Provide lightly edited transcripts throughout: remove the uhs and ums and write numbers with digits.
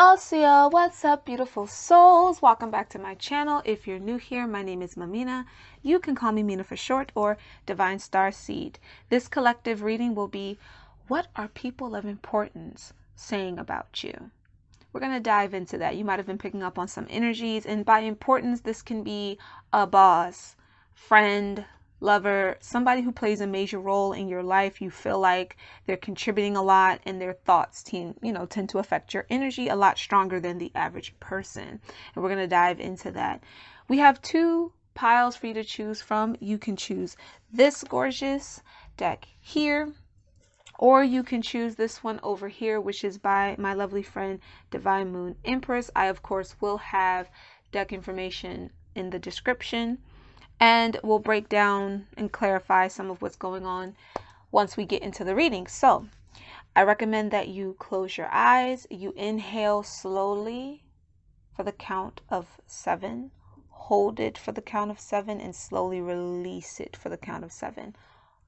Osia, what's up, beautiful souls? Welcome back to my channel. If you're new here, my name is Mamina. You can call me Mina for short, or Divine Star Seed. This collective reading will be, what are people of importance saying about you? We're going to dive into that. You might have been picking up on some energies, and by importance, this can be a boss, friend, lover, somebody who plays a major role in your life. You feel like they're contributing a lot, and their thoughts tend to affect your energy a lot stronger than the average person. And we're going to dive into that. We have two piles for you to choose from. You can choose this gorgeous deck here, or you can choose this one over here, which is by my lovely friend Divine Moon Empress. I of course will have deck information in the description, and we'll break down and clarify some of what's going on once we get into the reading. So I recommend that you close your eyes. You inhale slowly for the count of 7. Hold it for the count of 7 and slowly release it for the count of 7.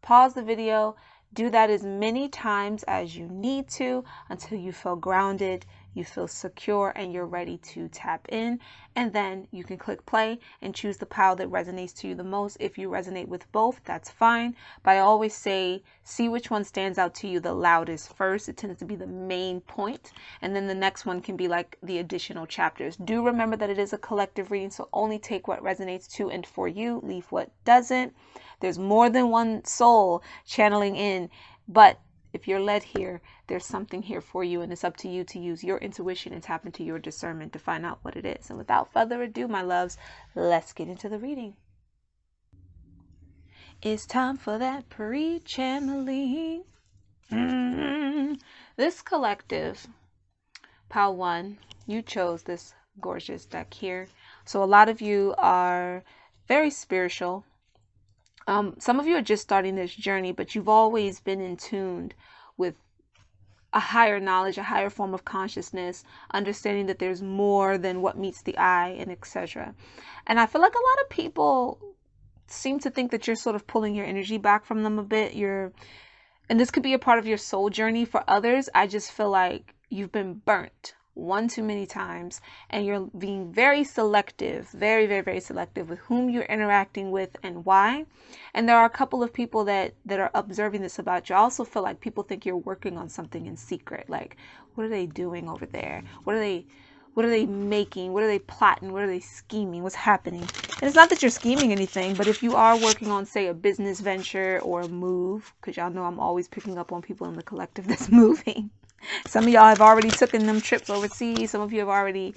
Pause the video. Do that as many times as you need to until you feel grounded, you feel secure, and you're ready to tap in. And then you can click play and choose the pile that resonates to you the most. If you resonate with both, that's fine. But I always say, see which one stands out to you the loudest first. It tends to be the main point. And then the next one can be like the additional chapters. Do remember that it is a collective reading, so only take what resonates to and for you. Leave what doesn't. There's more than one soul channeling in, but if you're led here, there's something here for you, and it's up to you to use your intuition and tap into your discernment to find out what it is. And without further ado, my loves, let's get into the reading. It's time for that pre-channeling. This collective, pile 1, you chose this gorgeous deck here. So a lot of you are very spiritual. Some of you are just starting this journey, but you've always been in tune with a higher knowledge, a higher form of consciousness, understanding that there's more than what meets the eye, and etc. And I feel like a lot of people seem to think that you're sort of pulling your energy back from them a bit. And this could be a part of your soul journey. For others, I just feel like you've been burnt one too many times, and you're being very selective, very, very, very selective with whom you're interacting with and why. And there are a couple of people that are observing this about you. I also feel like people think you're working on something in secret. Like, what are they doing over there? What are they making? What are they plotting? What are they scheming? What's happening? And it's not that you're scheming anything, but if you are working on, say, a business venture or a move, because y'all know I'm always picking up on people in the collective that's moving. Some of y'all have already taken them trips overseas. Some of you have already,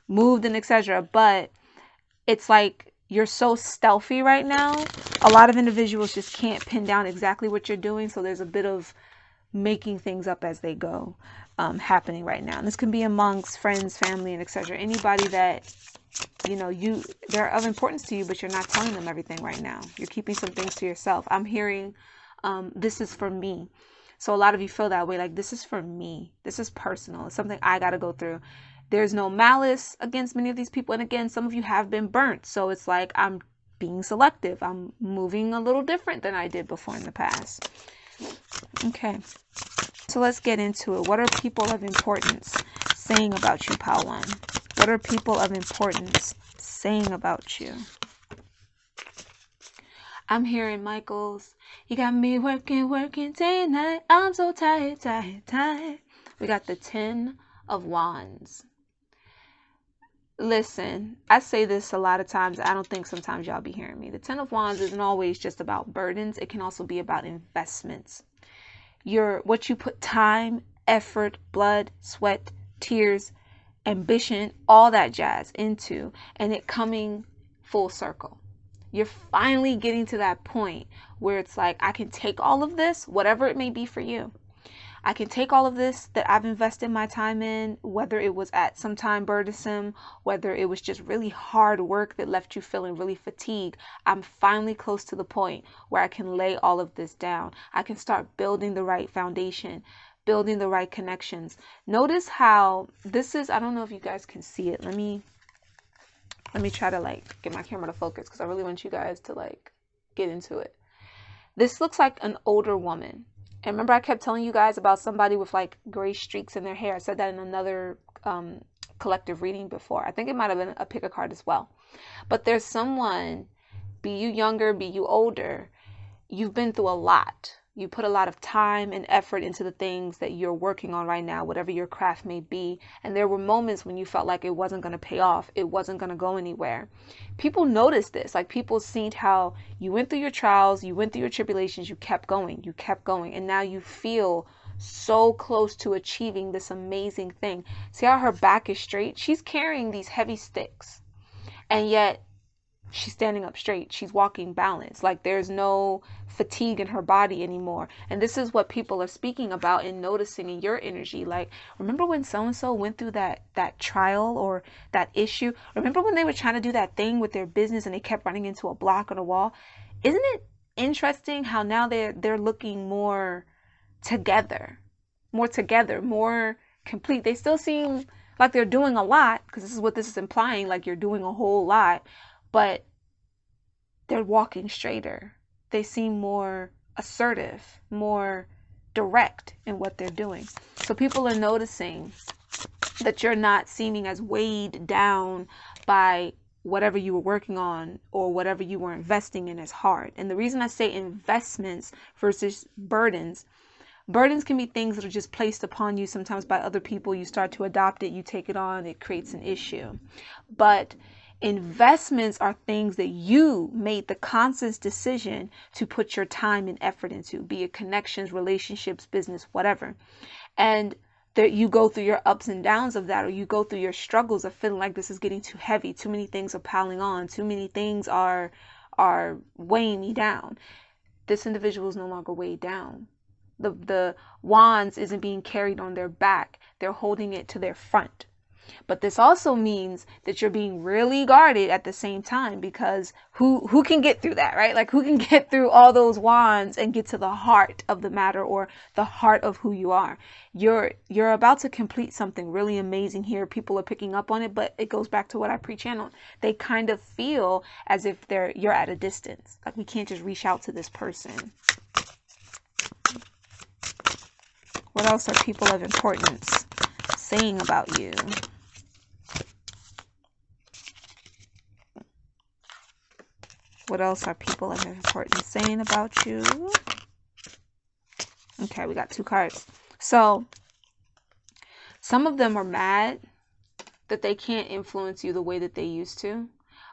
moved and etc. But it's like you're so stealthy right now. A lot of individuals just can't pin down exactly what you're doing. So there's a bit of making things up as they go happening right now. And this can be amongst friends, family, and etc. Anybody that, they're of importance to you, but you're not telling them everything right now. You're keeping some things to yourself. I'm hearing this is for me. So a lot of you feel that way, like this is for me. This is personal. It's something I got to go through. There's no malice against many of these people. And again, some of you have been burnt. So it's like I'm being selective. I'm moving a little different than I did before in the past. Okay. So let's get into it. What are people of importance saying about you, pile 1? What are people of importance saying about you? I'm hearing Michael's, you got me working day and night. I'm so tired. We got the 10 of Wands. Listen, I say this a lot of times. I don't think sometimes y'all be hearing me. The 10 of Wands isn't always just about burdens. It can also be about investments. What you put time, effort, blood, sweat, tears, ambition, all that jazz into, and it coming full circle. You're finally getting to that point where it's like, I can take all of this, whatever it may be for you. I can take all of this that I've invested my time in, whether it was at some time burdensome, whether it was just really hard work that left you feeling really fatigued. I'm finally close to the point where I can lay all of this down. I can start building the right foundation, building the right connections. Notice how this is, I don't know if you guys can see it. Let me try to get my camera to focus, because I really want you guys to get into it. This looks like an older woman. And remember, I kept telling you guys about somebody with like gray streaks in their hair. I said that in another collective reading before. I think it might have been a pick a card as well. But there's someone, be you younger, be you older, you've been through a lot. You put a lot of time and effort into the things that you're working on right now, whatever your craft may be. And there were moments when you felt like it wasn't going to pay off. It wasn't going to go anywhere. People noticed this. Like, people seen how you went through your trials, you went through your tribulations, you kept going. And now you feel so close to achieving this amazing thing. See how her back is straight? She's carrying these heavy sticks. And yet she's standing up straight. She's walking balanced. Like, there's no fatigue in her body anymore. And this is what people are speaking about and noticing in your energy. Like, remember when so-and-so went through that trial or that issue? Remember when they were trying to do that thing with their business and they kept running into a block on a wall? Isn't it interesting how now they're looking more together, more complete? They still seem like they're doing a lot, because this is what this is implying, like you're doing a whole lot, but they're walking straighter. They seem more assertive, more direct in what they're doing. So people are noticing that you're not seeming as weighed down by whatever you were working on or whatever you were investing in as hard. And the reason I say investments versus burdens can be things that are just placed upon you sometimes by other people. You start to adopt it, you take it on, it creates an issue. But investments are things that you made the conscious decision to put your time and effort into, be it connections, relationships, business, whatever. And that you go through your ups and downs of that, or you go through your struggles of feeling like this is getting too heavy, too many things are piling on, too many things are weighing me down. This individual is no longer weighed down. The wands isn't being carried on their back. They're holding it to their front. But this also means that you're being really guarded at the same time, because who can get through that, right? Like, who can get through all those wands and get to the heart of the matter, or the heart of who you are? You're about to complete something really amazing here. People are picking up on it, but it goes back to what I pre-channeled. They kind of feel as if you're at a distance. Like, we can't just reach out to this person. What else are people of importance saying about you? What else are people of importance saying about you? Okay, we got 2 cards. So, some of them are mad that they can't influence you the way that they used to.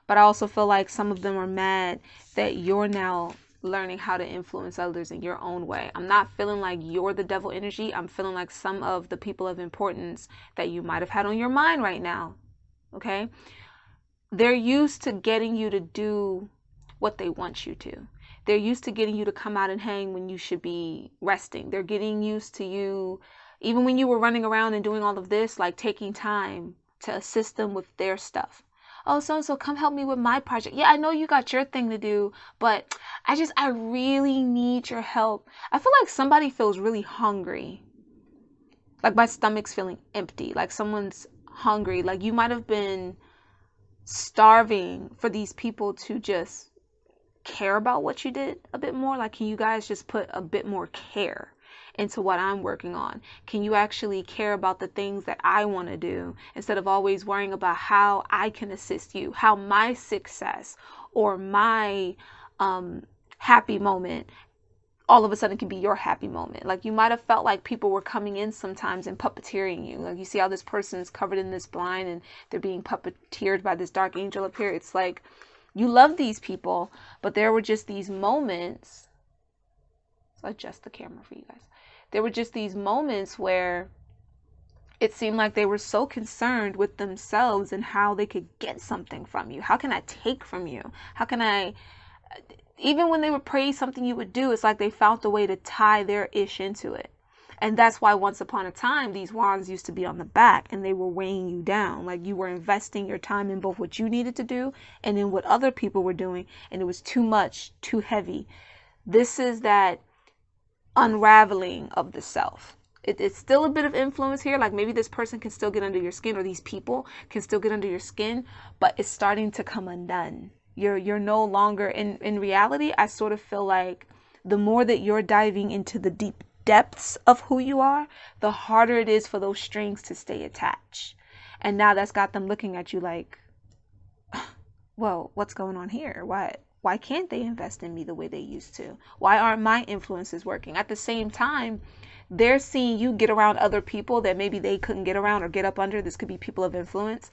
But I also feel like some of them are mad that you're now learning how to influence others in your own way. I'm not feeling like you're the devil energy. I'm feeling like some of the people of importance that you might have had on your mind right now, okay? They're used to getting you to do what they want you to. They're used to getting you to come out and hang when you should be resting. They're getting used to you, even when you were running around and doing all of this, like taking time to assist them with their stuff. Oh, so-and-so, come help me with my project. Yeah, I know you got your thing to do, but I really need your help. I feel like somebody feels really hungry. Like, my stomach's feeling empty. Like, someone's hungry. Like, you might have been starving for these people to just care about what you did a bit more. Like, can you guys just put a bit more care into what I'm working on? Can you actually care about the things that I want to do, instead of always worrying about how I can assist you, how my success or my happy moment all of a sudden can be your happy moment? Like, you might have felt like people were coming in sometimes and puppeteering you. Like, you see how this person is covered in this blind and they're being puppeteered by this dark angel up here. It's like, you love these people, but there were just these moments. Let's adjust the camera for you guys. There were just these moments where it seemed like they were so concerned with themselves and how they could get something from you. How can I take from you? How can I... Even when they would praise something you would do, it's like they found a way to tie their ish into it. And that's why once upon a time, these wands used to be on the back and they were weighing you down. Like, you were investing your time in both what you needed to do and in what other people were doing. And it was too much, too heavy. This is that unraveling of the self. It's still a bit of influence here. Like, maybe this person can still get under your skin, or these people can still get under your skin, but it's starting to come undone. You're no longer in reality. I sort of feel like the more that you're diving into the depths of who you are, the harder it is for those strings to stay attached. And now that's got them looking at you like, well, what's going on here? Why can't they invest in me the way they used to? Why aren't my influences working? At the same time, they're seeing you get around other people that maybe they couldn't get around or get up under. This could be people of influence.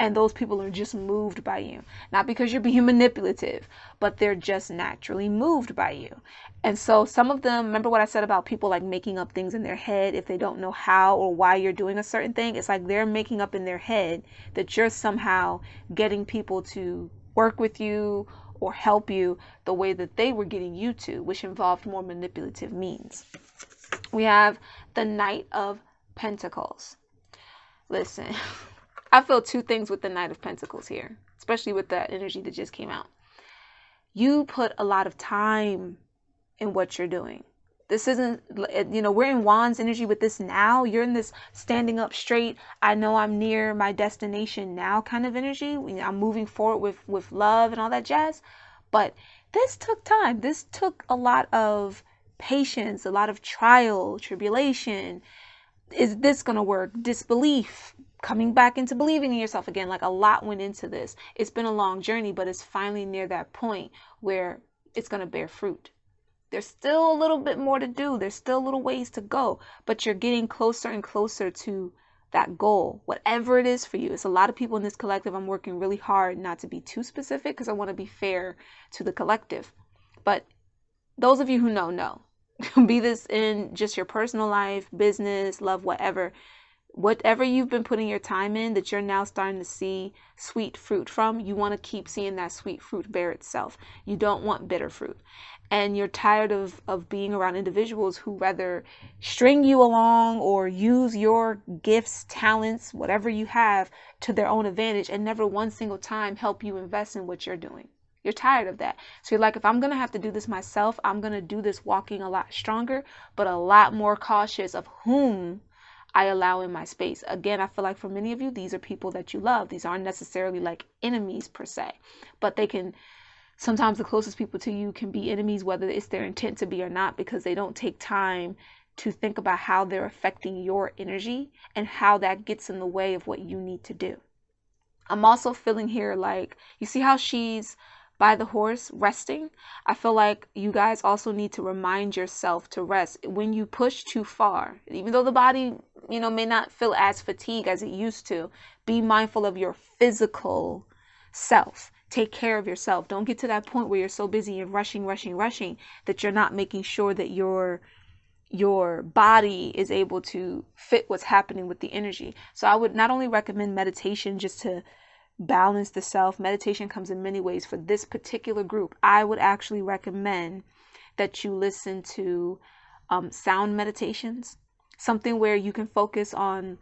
And those people are just moved by you. Not because you're being manipulative, but they're just naturally moved by you. And so some of them, remember what I said about people like making up things in their head if they don't know how or why you're doing a certain thing? It's like they're making up in their head that you're somehow getting people to work with you or help you the way that they were getting you to, which involved more manipulative means. We have the Knight of Pentacles. Listen, I feel two things with the Knight of Pentacles here, especially with that energy that just came out. You put a lot of time in what you're doing. This isn't, we're in Wands energy with this now. You're in this standing up straight. I know I'm near my destination now kind of energy. I'm moving forward with love and all that jazz. But this took time. This took a lot of patience, a lot of trial, tribulation. Is this going to work? Disbelief, coming back into believing in yourself again. Like a lot went into this. It's been a long journey, but it's finally near that point where it's going to bear fruit. There's still a little bit more to do. There's still little ways to go, but you're getting closer and closer to that goal, whatever it is for you. It's a lot of people in this collective. I'm working really hard not to be too specific because I want to be fair to the collective. But those of you who know, be this in just your personal life, business, love, whatever you've been putting your time in that you're now starting to see sweet fruit from, you want to keep seeing that sweet fruit bear itself. You don't want bitter fruit. And you're tired of being around individuals who rather string you along or use your gifts, talents, whatever you have to their own advantage and never one single time help you invest in what you're doing. You're tired of that. So you're like, if I'm going to have to do this myself, I'm going to do this walking a lot stronger, but a lot more cautious of whom I allow in my space. Again, I feel like for many of you, these are people that you love. These aren't necessarily like enemies per se, but they can, sometimes the closest people to you can be enemies, whether it's their intent to be or not, because they don't take time to think about how they're affecting your energy and how that gets in the way of what you need to do. I'm also feeling here like, you see how she's by the horse resting? I feel like you guys also need to remind yourself to rest. When you push too far, even though the body, may not feel as fatigued as it used to, be mindful of your physical self. Take care of yourself. Don't get to that point where you're so busy and rushing that you're not making sure that your body is able to fit what's happening with the energy. So I would not only recommend meditation just to balance the self. Meditation comes in many ways. For this particular group, I would actually recommend that you listen to sound meditations, something where you can focus on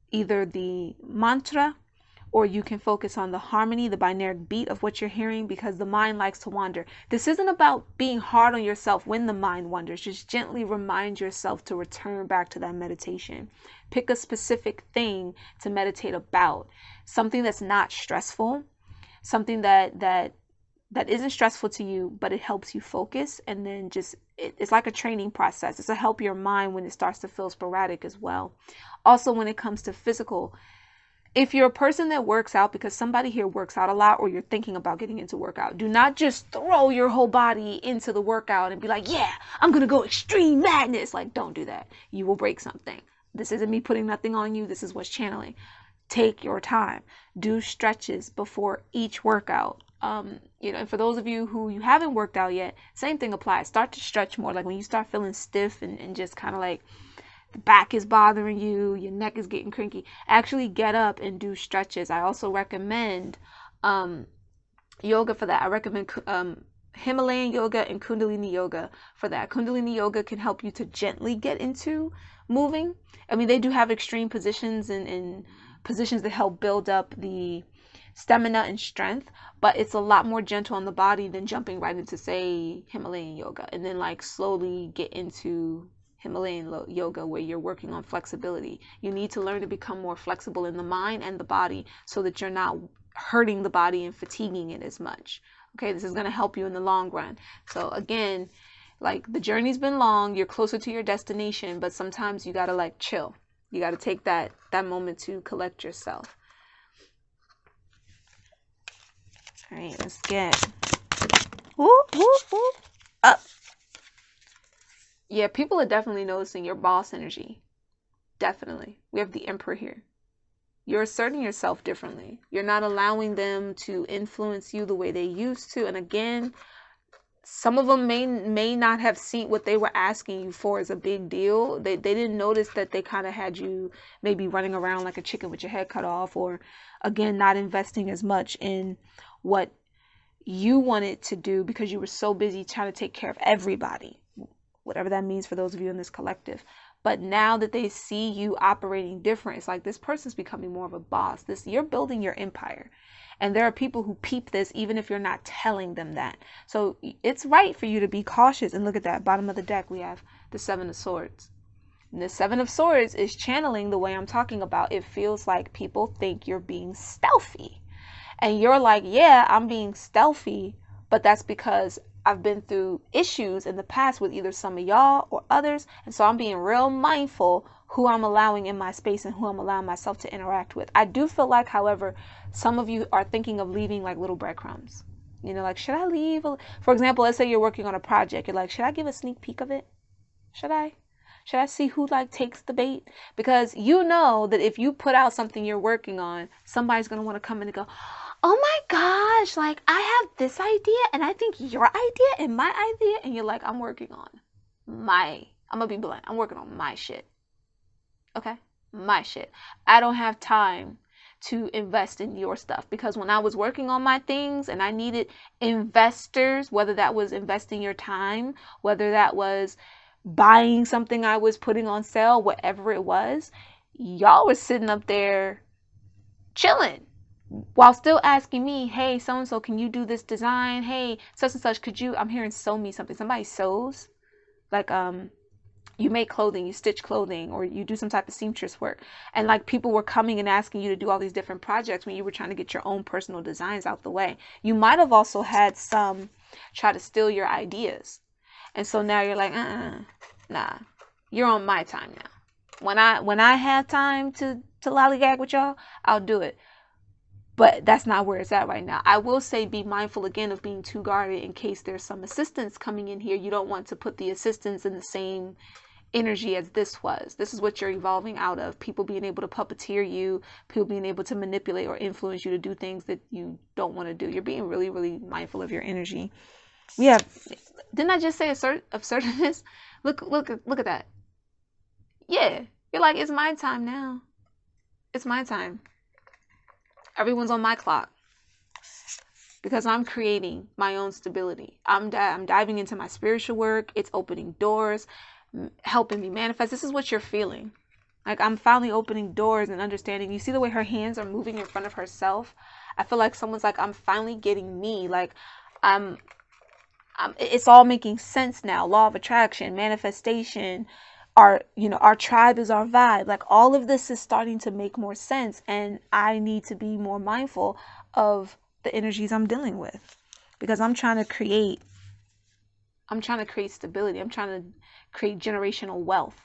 either the mantra or you can focus on the harmony, the binary beat of what you're hearing, because the mind likes to wander. This isn't about being hard on yourself when the mind wanders. Just gently remind yourself to return back to that meditation. Pick a specific thing to meditate about, something that's not stressful, something that isn't stressful to you, but it helps you focus. And then it's like a training process. It's to help your mind when it starts to feel sporadic as well. Also, when it comes to physical, if you're a person that works out, because somebody here works out a lot, or you're thinking about getting into workout, do not just throw your whole body into the workout and be like, yeah, I'm going to go extreme madness. Like, don't do that. You will break something. This isn't me putting nothing on you. This is what's channeling. Take your time. Do stretches before each workout. And for those of you who you haven't worked out yet, same thing applies. Start to stretch more. Like when you start feeling stiff and just kind of like the back is bothering you, your neck is getting cranky, actually get up and do stretches. I also recommend yoga for that. I recommend Himalayan yoga and Kundalini yoga for that. Kundalini yoga can help you to gently get into moving. I mean, they do have extreme positions and positions that help build up the stamina and strength, but it's a lot more gentle on the body than jumping right into, say, Himalayan yoga, and then like slowly get into Himalayan yoga where you're working on flexibility. You need to learn to become more flexible in the mind and the body so that you're not hurting the body and fatiguing it as much. Okay, this is going to help you in the long run. So again, Like, the journey's been long, you're closer to your destination, but sometimes you gotta like chill. You gotta take that moment to collect yourself. All right, let's get whoop, whoop, whoop, up. Yeah, people are definitely noticing your boss energy. Definitely. We have the Emperor here. You're asserting yourself differently. You're not allowing them to influence you the way they used to. And again, some of them may not have seen what they were asking you for as a big deal. They didn't notice that they kind of had you maybe running around like a chicken with your head cut off, or again, not investing as much in what you wanted to do because you were so busy trying to take care of everybody, whatever that means for those of you in this collective. But now that they see you operating different, it's like this person's becoming more of a boss. You're building your empire. And there are people who peep this even if you're not telling them that. So it's right for you to be cautious. And look at that, bottom of the deck, we have the Seven of Swords. And the Seven of Swords is channeling the way I'm talking about. It feels like people think you're being stealthy. And you're like, yeah, I'm being stealthy, but that's because I've been through issues in the past with either some of y'all or others. And so I'm being real mindful who I'm allowing in my space and who I'm allowing myself to interact with. I do feel like, however, some of you are thinking of leaving like little breadcrumbs. You know, like, should I leave? For example, let's say you're working on a project. You're like, should I give a sneak peek of it? Should I? Should I see who like takes the bait? Because you know that if you put out something you're working on, somebody's going to want to come in and go, oh my gosh, like I have this idea and I think your idea and my idea. And you're like, I'm working on I'm going to be blunt. I'm working on my shit. Okay? My shit. I don't have time to invest in your stuff, because when I was working on my things and I needed investors, whether that was investing your time, whether that was buying something I was putting on sale, whatever it was, y'all were sitting up there chilling while still asking me, hey, so-and-so, can you do this design? Hey, such and such, could you, I'm hearing sew me something. Somebody sews, like, you make clothing, you stitch clothing, or you do some type of seamstress work. And like people were coming and asking you to do all these different projects when you were trying to get your own personal designs out the way. You might have also had some try to steal your ideas. And so now you're like, nah, you're on my time now. When I have time to lollygag with y'all, I'll do it. But that's not where it's at right now. I will say be mindful again of being too guarded in case there's some assistance coming in here. You don't want to put the assistance in the same energy as this was. This is what you're evolving out of. People being able to puppeteer you, people being able to manipulate or influence you to do things that you don't want to do. You're being really, really mindful of your energy. Yeah. Didn't I just say assertiveness? Look at that. Yeah. You're like, it's my time now. It's my time. Everyone's on my clock. Because I'm creating my own stability. I'm diving into my spiritual work. It's opening doors, helping me manifest. This is what you're feeling. Like, I'm finally opening doors and understanding. You see the way her hands are moving in front of herself? I feel like someone's like, I'm finally getting me. Like, it's all making sense now. Law of attraction, manifestation, our tribe is our vibe. Like, all of this is starting to make more sense, and I need to be more mindful of the energies I'm dealing with, because I'm trying to create stability. I'm trying to create generational wealth.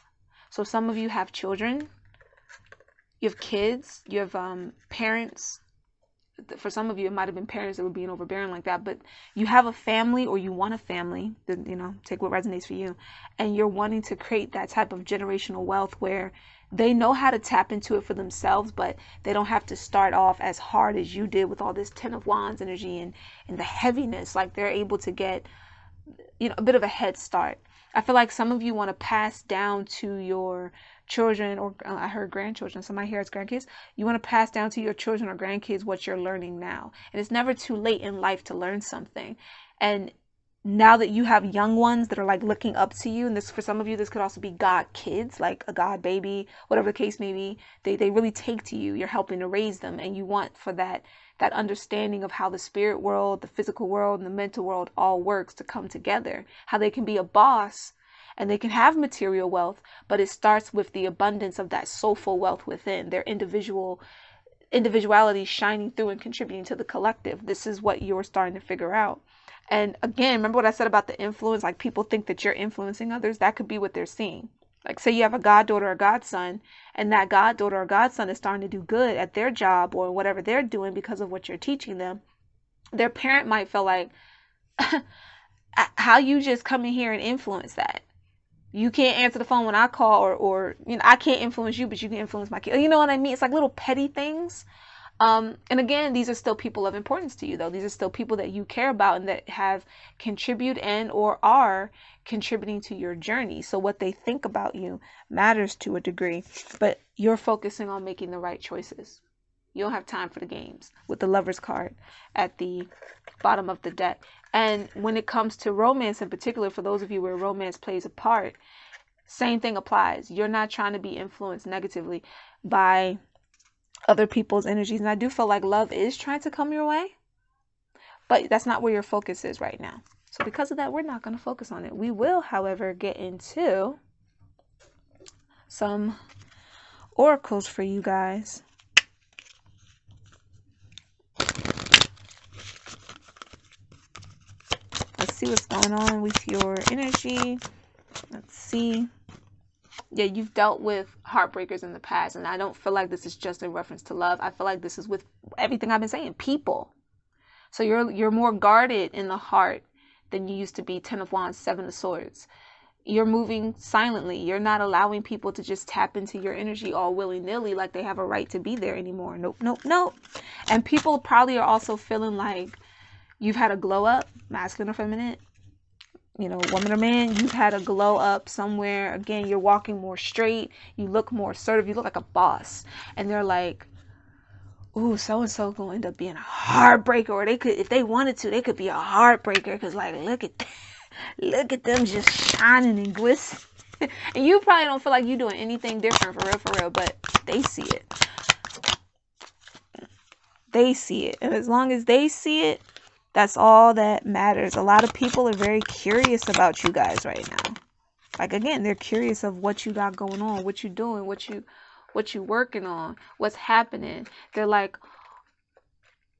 So some of you have children, you have kids, you have parents. For some of you, it might have been parents that were being overbearing like that, but you have a family, or you want a family, take what resonates for you. And you're wanting to create that type of generational wealth where they know how to tap into it for themselves, but they don't have to start off as hard as you did with all this 10 of Wands energy and the heaviness. Like, they're able to get, a bit of a head start. I feel like some of you want to pass down to your children, or I heard grandchildren, somebody here has grandkids. You want to pass down to your children or grandkids what you're learning now. And it's never too late in life to learn something. And now that you have young ones that are like looking up to you, and this, for some of you, this could also be God kids, like a God baby, whatever the case may be, they really take to you. You're helping to raise them, and you want for that understanding of how the spirit world, the physical world, and the mental world all works to come together, how they can be a boss and they can have material wealth, but it starts with the abundance of that soulful wealth within, their individuality shining through and contributing to the collective. This is what you're starting to figure out. And again, remember what I said about the influence? Like, people think that you're influencing others. That could be what they're seeing. Like, say you have a goddaughter or godson, and that goddaughter or godson is starting to do good at their job or whatever they're doing because of what you're teaching them. Their parent might feel like, how you just come in here and influence that? You can't answer the phone when I call, or I can't influence you, but you can influence my kid. You know what I mean? It's like little petty things. And again, these are still people of importance to you, though. These are still people that you care about and that have contributed and or are contributing to your journey. So what they think about you matters to a degree, but you're focusing on making the right choices. You don't have time for the games with the Lover's card at the bottom of the deck. And when it comes to romance in particular, for those of you where romance plays a part, same thing applies. You're not trying to be influenced negatively by other people's energies. And I do feel like love is trying to come your way, but that's not where your focus is right now. So because of that, we're not going to focus on it. We will, however, get into some oracles for you guys. Let's see what's going on with your energy. Let's see. Yeah, you've dealt with heartbreakers in the past, and I don't feel like this is just in reference to love. I feel like this is with everything I've been saying, people. So you're more guarded in the heart than you used to be. 10 of Wands, 7 of Swords. You're moving silently. You're not allowing people to just tap into your energy all willy-nilly like they have a right to be there anymore. Nope, nope, nope. And people probably are also feeling like you've had a glow up, masculine or feminine. You know, woman or man, you've had a glow up somewhere. Again, you're walking more straight. You look more assertive. You look like a boss. And they're like, ooh, so-and-so going to end up being a heartbreaker. Or they could, if they wanted to, they could be a heartbreaker. Because, like, look at them just shining and glistening. And you probably don't feel like you're doing anything different, for real. But they see it. They see it. And as long as they see it, that's all that matters. A lot of people are very curious about you guys right now. Like, again, they're curious of what you got going on, what you doing, what you working on, what's happening. They're like,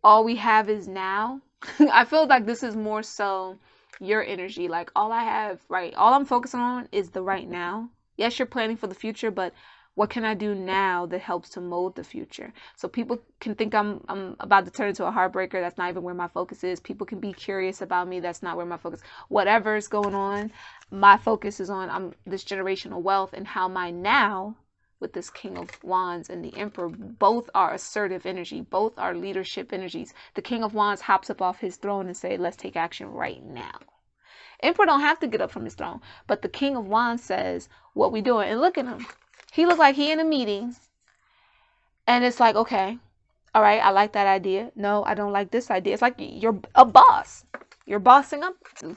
all we have is now. I feel like this is more so your energy. Like, all I'm focusing on is the right now. Yes, you're planning for the future, but what can I do now that helps to mold the future? So people can think I'm about to turn into a heartbreaker. That's not even where my focus is. People can be curious about me. That's not where my focus. Whatever's going on, my focus is on this generational wealth and how my now, with this King of Wands and the Emperor, both are assertive energy. Both are leadership energies. The King of Wands hops up off his throne and say, let's take action right now. Emperor don't have to get up from his throne, but the King of Wands says, what we doing? And look at him. He looked like he in a meeting, and it's like, okay, all right, I like that idea. No, I don't like this idea. It's like you're a boss. You're bossing up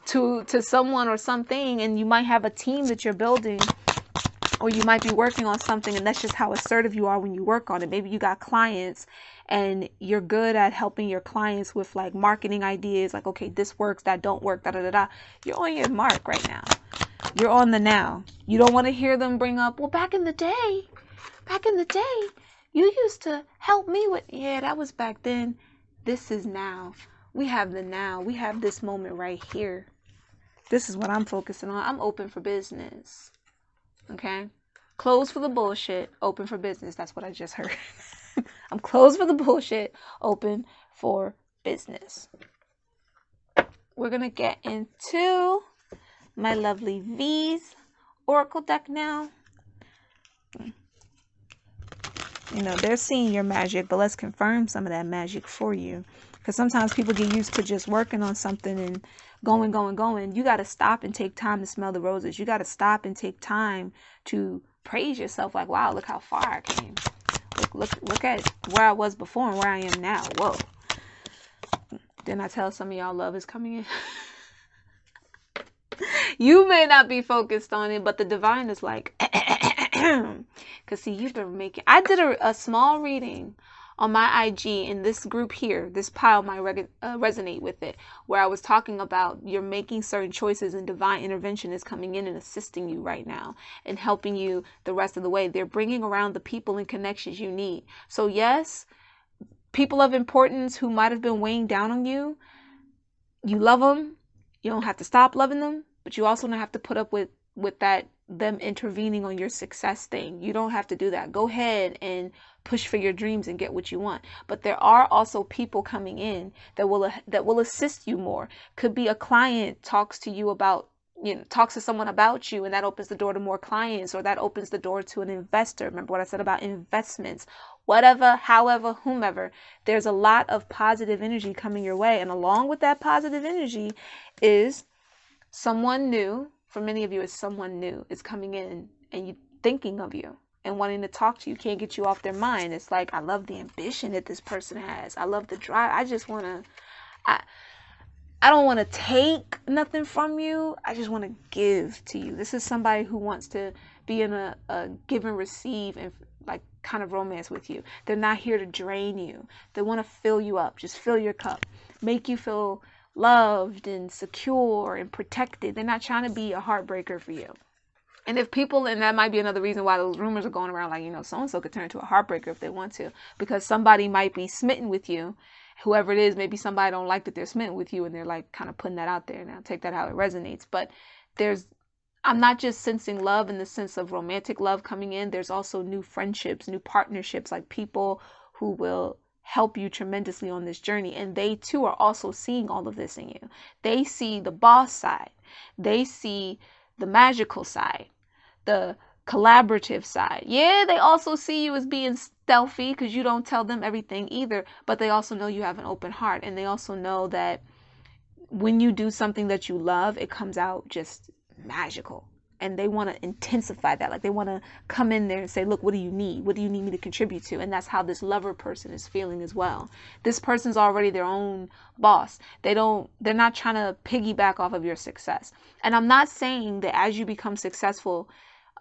to someone or something, and you might have a team that you're building, or you might be working on something, and that's just how assertive you are when you work on it. Maybe you got clients, and you're good at helping your clients with like marketing ideas, like, okay, this works, that don't work, da-da-da-da. You're on your mark right now. You're on the now. You don't want to hear them bring up, well, back in the day, you used to help me with, yeah, that was back then. This is now. We have the now. We have this moment right here. This is what I'm focusing on. I'm open for business. Okay? Closed for the bullshit, open for business. That's what I just heard. I'm closed for the bullshit, open for business. We're going to get into my lovely V's oracle deck now. You know, they're seeing your magic, but let's confirm some of that magic for you. Because sometimes people get used to just working on something and going. You got to stop and take time to smell the roses. You got to stop and take time to praise yourself. Like, wow, look how far I came. Look at where I was before and where I am now. Whoa. Didn't I tell some of y'all love is coming in? You may not be focused on it, but the divine is like, because see, you've been making, I did a small reading on my IG in this group here. This pile might resonate with it, where I was talking about you're making certain choices and divine intervention is coming in and assisting you right now and helping you the rest of the way. They're bringing around the people and connections you need. So yes, people of importance who might have been weighing down on you, you love them. You don't have to stop loving them, but you also don't have to put up with that them intervening on your success thing. You don't have to do that. Go ahead and push for your dreams and get what you want. But there are also people coming in that will assist you more. Could be a client talks to you about, talks to someone about you, and that opens the door to more clients, or that opens the door to an investor. Remember what I said about investments? Whatever, however, whomever, there's a lot of positive energy coming your way. And along with that positive energy is someone new. For many of you, it's someone new is coming in and you thinking of you and wanting to talk to you. Can't get you off their mind. It's like, I love the ambition that this person has. I love the drive. I just want to, I don't want to take nothing from you. I just want to give to you. This is somebody who wants to be in a give and receive and like kind of romance with you. They're not here to drain you. They want to fill you up. Just fill your cup. Make you feel loved and secure and protected. They're not trying to be a heartbreaker for you. And if people, and that might be another reason why those rumors are going around, like, so-and-so could turn into a heartbreaker if they want to, because somebody might be smitten with you. Whoever it is, maybe somebody don't like that they're smitten with you, and they're like kind of putting that out there. Now take that how it resonates. But I'm not just sensing love in the sense of romantic love coming in. There's also new friendships, new partnerships, like people who will help you tremendously on this journey. And they too are also seeing all of this in you. They see the boss side. They see the magical side, the collaborative side. Yeah, they also see you as being stealthy because you don't tell them everything either, but they also know you have an open heart, and they also know that when you do something that you love, it comes out just magical. And they want to intensify that. Like, they want to come in there and say, look, what do you need? What do you need me to contribute to? And that's how this lover person is feeling as well. This person's already their own boss. They're not trying to piggyback off of your success. And I'm not saying that as you become successful,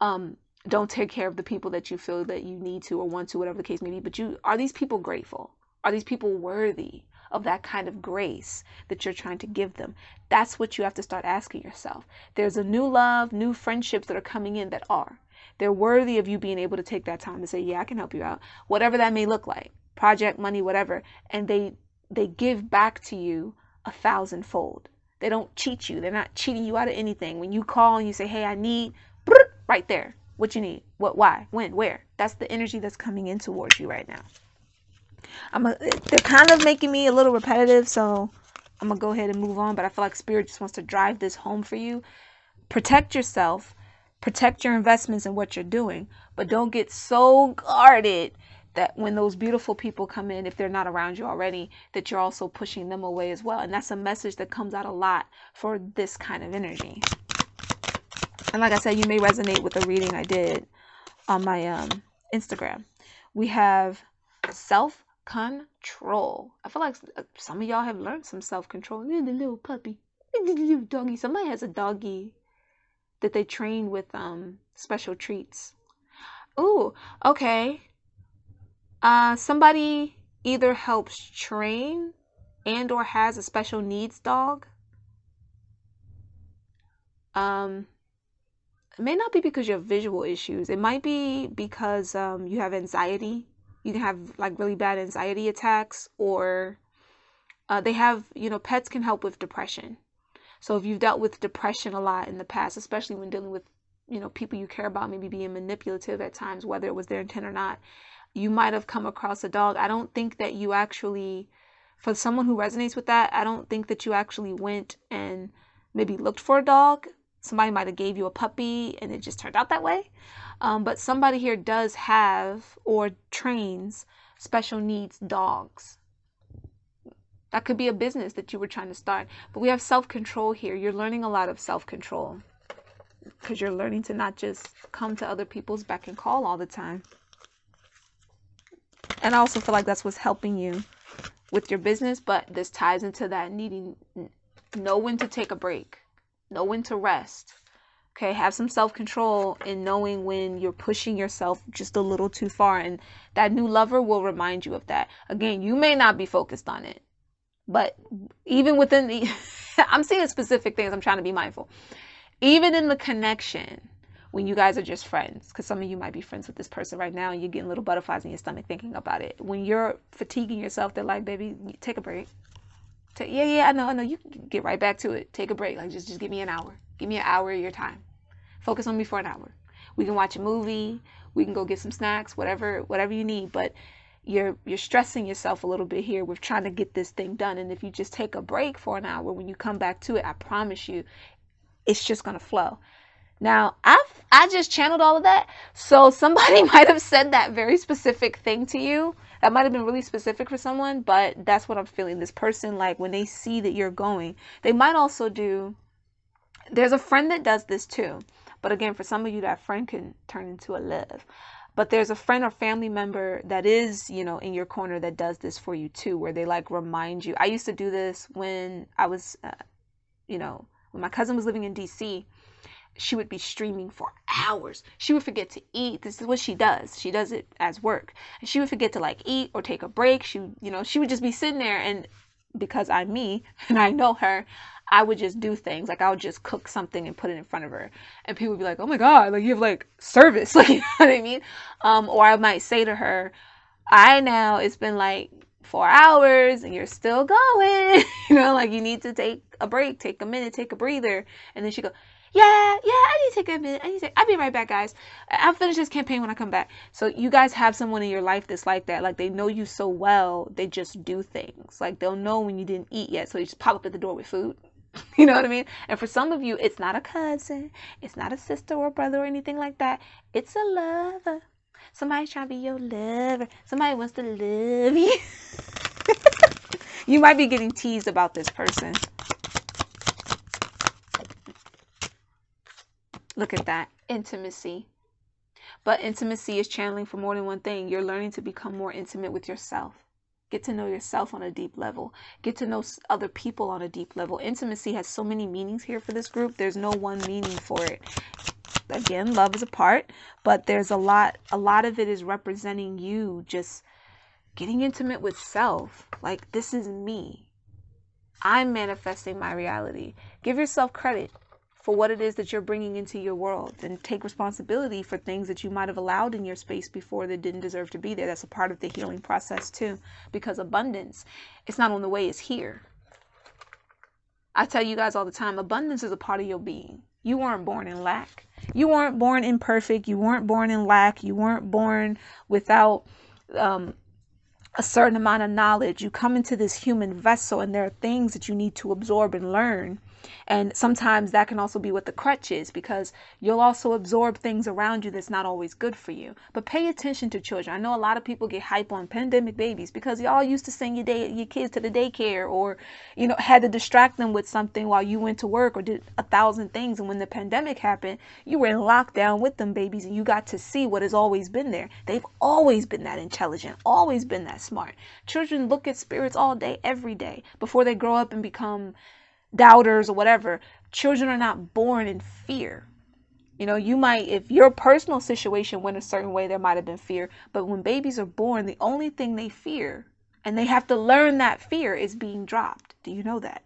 don't take care of the people that you feel that you need to or want to, whatever the case may be. But are these people grateful? Are these people worthy of that kind of grace that you're trying to give them? That's what you have to start asking yourself. There's a new love, new friendships that are coming in that they're worthy of you being able to take that time to say, yeah, I can help you out, whatever that may look like, project, money, whatever. And they give back to you 1,000-fold. They don't cheat you. They're not cheating you out of anything. When you call and you say, hey, I need, right there, what you need, what, why, when, where. That's the energy that's coming in towards you right now. They're kind of making me a little repetitive, so I'm going to go ahead and move on. But I feel like Spirit just wants to drive this home for you. Protect yourself. Protect your investments in what you're doing. But don't get so guarded that when those beautiful people come in, if they're not around you already, that you're also pushing them away as well. And that's a message that comes out a lot for this kind of energy. And like I said, you may resonate with the reading I did on my Instagram. We have self-control. I feel like some of y'all have learned some self-control. The little puppy, the little doggy. Somebody has a doggy that they train with special treats. Ooh, okay. Somebody either helps train and or has a special needs dog. It may not be because you have visual issues. It might be because you have anxiety. You can have like really bad anxiety attacks, or they have, pets can help with depression. So if you've dealt with depression a lot in the past, especially when dealing with, people you care about, maybe being manipulative at times, whether it was their intent or not, you might have come across a dog. I don't think that you actually, for someone who resonates with that, I don't think that you actually went and maybe looked for a dog. Somebody might have gave you a puppy and it just turned out that way. But somebody here does have or trains special needs dogs. That could be a business that you were trying to start. But we have self-control here. You're learning a lot of self-control because you're learning to not just come to other people's beck and call all the time. And I also feel like that's what's helping you with your business. But this ties into that know when to take a break. Know when to rest. Okay, have some self-control in knowing when you're pushing yourself just a little too far. And that new lover will remind you of that. Again, you may not be focused on it. But even within the... I'm seeing specific things. I'm trying to be mindful. Even in the connection, when you guys are just friends, because some of you might be friends with this person right now and you're getting little butterflies in your stomach thinking about it. When you're fatiguing yourself, they're like, baby, take a break. Yeah, I know. You can get right back to it. Take a break. Like just give me an hour. Give me an hour of your time. Focus on me for an hour. We can watch a movie. We can go get some snacks. Whatever you need. But you're stressing yourself a little bit here with trying to get this thing done. And if you just take a break for an hour, when you come back to it, I promise you, it's just gonna flow. Now, I just channeled all of that. So somebody might have said that very specific thing to you. That might have been really specific for someone, but that's what I'm feeling. This person, like when they see that you're going, they might also do. There's a friend that does this too. But again, for some of you, that friend can turn into a love. But there's a friend or family member that is, in your corner that does this for you too, where they like remind you. I used to do this when I was, when my cousin was living in DC. She would be streaming for hours. She would forget to eat. This is what she does. She does it as work. And she would forget to like eat or take a break. She would just be sitting there, and because I'm me and I know her, I would just do things. Like I would just cook something and put it in front of her. And people would be like, oh my God, like you have like service. Like, you know what I mean? Or I might say to her, it's been like 4 hours and you're still going. Like you need to take a break, take a minute, take a breather. And then she go, yeah, I need to take a minute. I'll be right back, guys. I'll finish this campaign when I come back. So you guys have someone in your life that's like that. Like they know you so well, they just do things. Like they'll know when you didn't eat yet, so you just pop up at the door with food. You know what I mean? And for some of you, it's not a cousin, it's not a sister or brother or anything like that. It's a lover. Somebody's trying to be your lover. Somebody wants to love you. You might be getting teased about this person. Look at that. Intimacy. But intimacy is channeling for more than one thing. You're learning to become more intimate with yourself. Get to know yourself on a deep level. Get to know other people on a deep level. Intimacy has so many meanings here for this group. There's no one meaning for it. Again, love is a part, but there's a lot of it is representing you just getting intimate with self. Like, this is me. I'm manifesting my reality. Give yourself credit for what it is that you're bringing into your world, and take responsibility for things that you might have allowed in your space before that didn't deserve to be there. That's a part of the healing process too, because abundance, it's not on the way, it's here. I tell you guys all the time, abundance is a part of your being. You weren't born in lack. You weren't born imperfect. You weren't born in lack. You weren't born without a certain amount of knowledge. You come into this human vessel, and there are things that you need to absorb and learn. And sometimes that can also be what the crutch is, because you'll also absorb things around you that's not always good for you. But pay attention to children. I know a lot of people get hype on pandemic babies because y'all used to send your kids to the daycare, or had to distract them with something while you went to work or did 1,000 things. And when the pandemic happened, you were in lockdown with them babies, and you got to see what has always been there. They've always been that intelligent, always been that smart. Children look at spirits all day, every day, before they grow up and become doubters or whatever. Children are not born in fear. You might, if your personal situation went a certain way, there might have been fear. But when babies are born, the only thing they fear, and they have to learn that fear, is being dropped. Do you know that?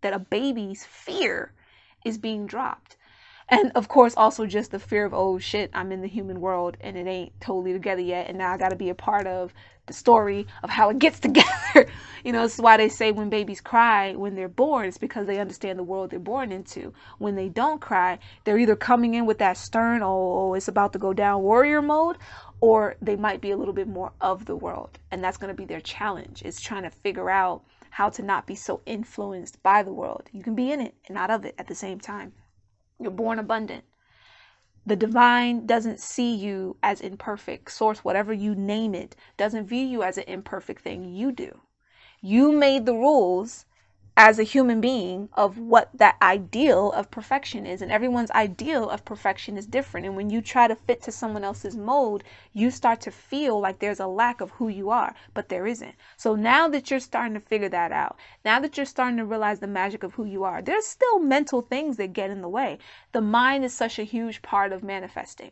That a baby's fear is being dropped. And of course, also just the fear of, oh shit, I'm in the human world and it ain't totally together yet. And now I got to be a part of the story of how it gets together. This is why they say when babies cry when they're born, it's because they understand the world they're born into. When they don't cry, they're either coming in with that stern, oh, it's about to go down warrior mode, or they might be a little bit more of the world. And that's going to be their challenge, is trying to figure out how to not be so influenced by the world. You can be in it and not of it at the same time. You're born abundant. The divine doesn't see you as imperfect. Source, whatever you name it, doesn't view you as an imperfect thing. You do. You made the rules as a human being of what that ideal of perfection is. And everyone's ideal of perfection is different. And when you try to fit to someone else's mode, you start to feel like there's a lack of who you are, but there isn't. So now that you're starting to figure that out, now that you're starting to realize the magic of who you are, there's still mental things that get in the way. The mind is such a huge part of manifesting.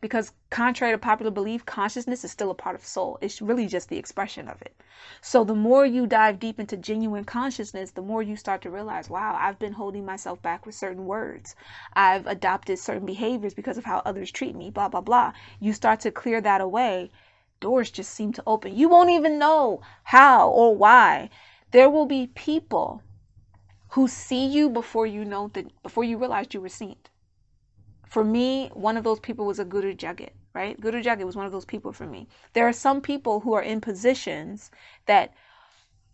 Because contrary to popular belief, consciousness is still a part of soul. It's really just the expression of it. So the more you dive deep into genuine consciousness, the more you start to realize, wow, I've been holding myself back with certain words. I've adopted certain behaviors because of how others treat me, blah, blah, blah. You start to clear that away. Doors just seem to open. You won't even know how or why. There will be people who see you before you know that, before you realized you were seen. For me, one of those people was a Guru Jagat, right? Guru Jagat was one of those people for me. There are some people who are in positions that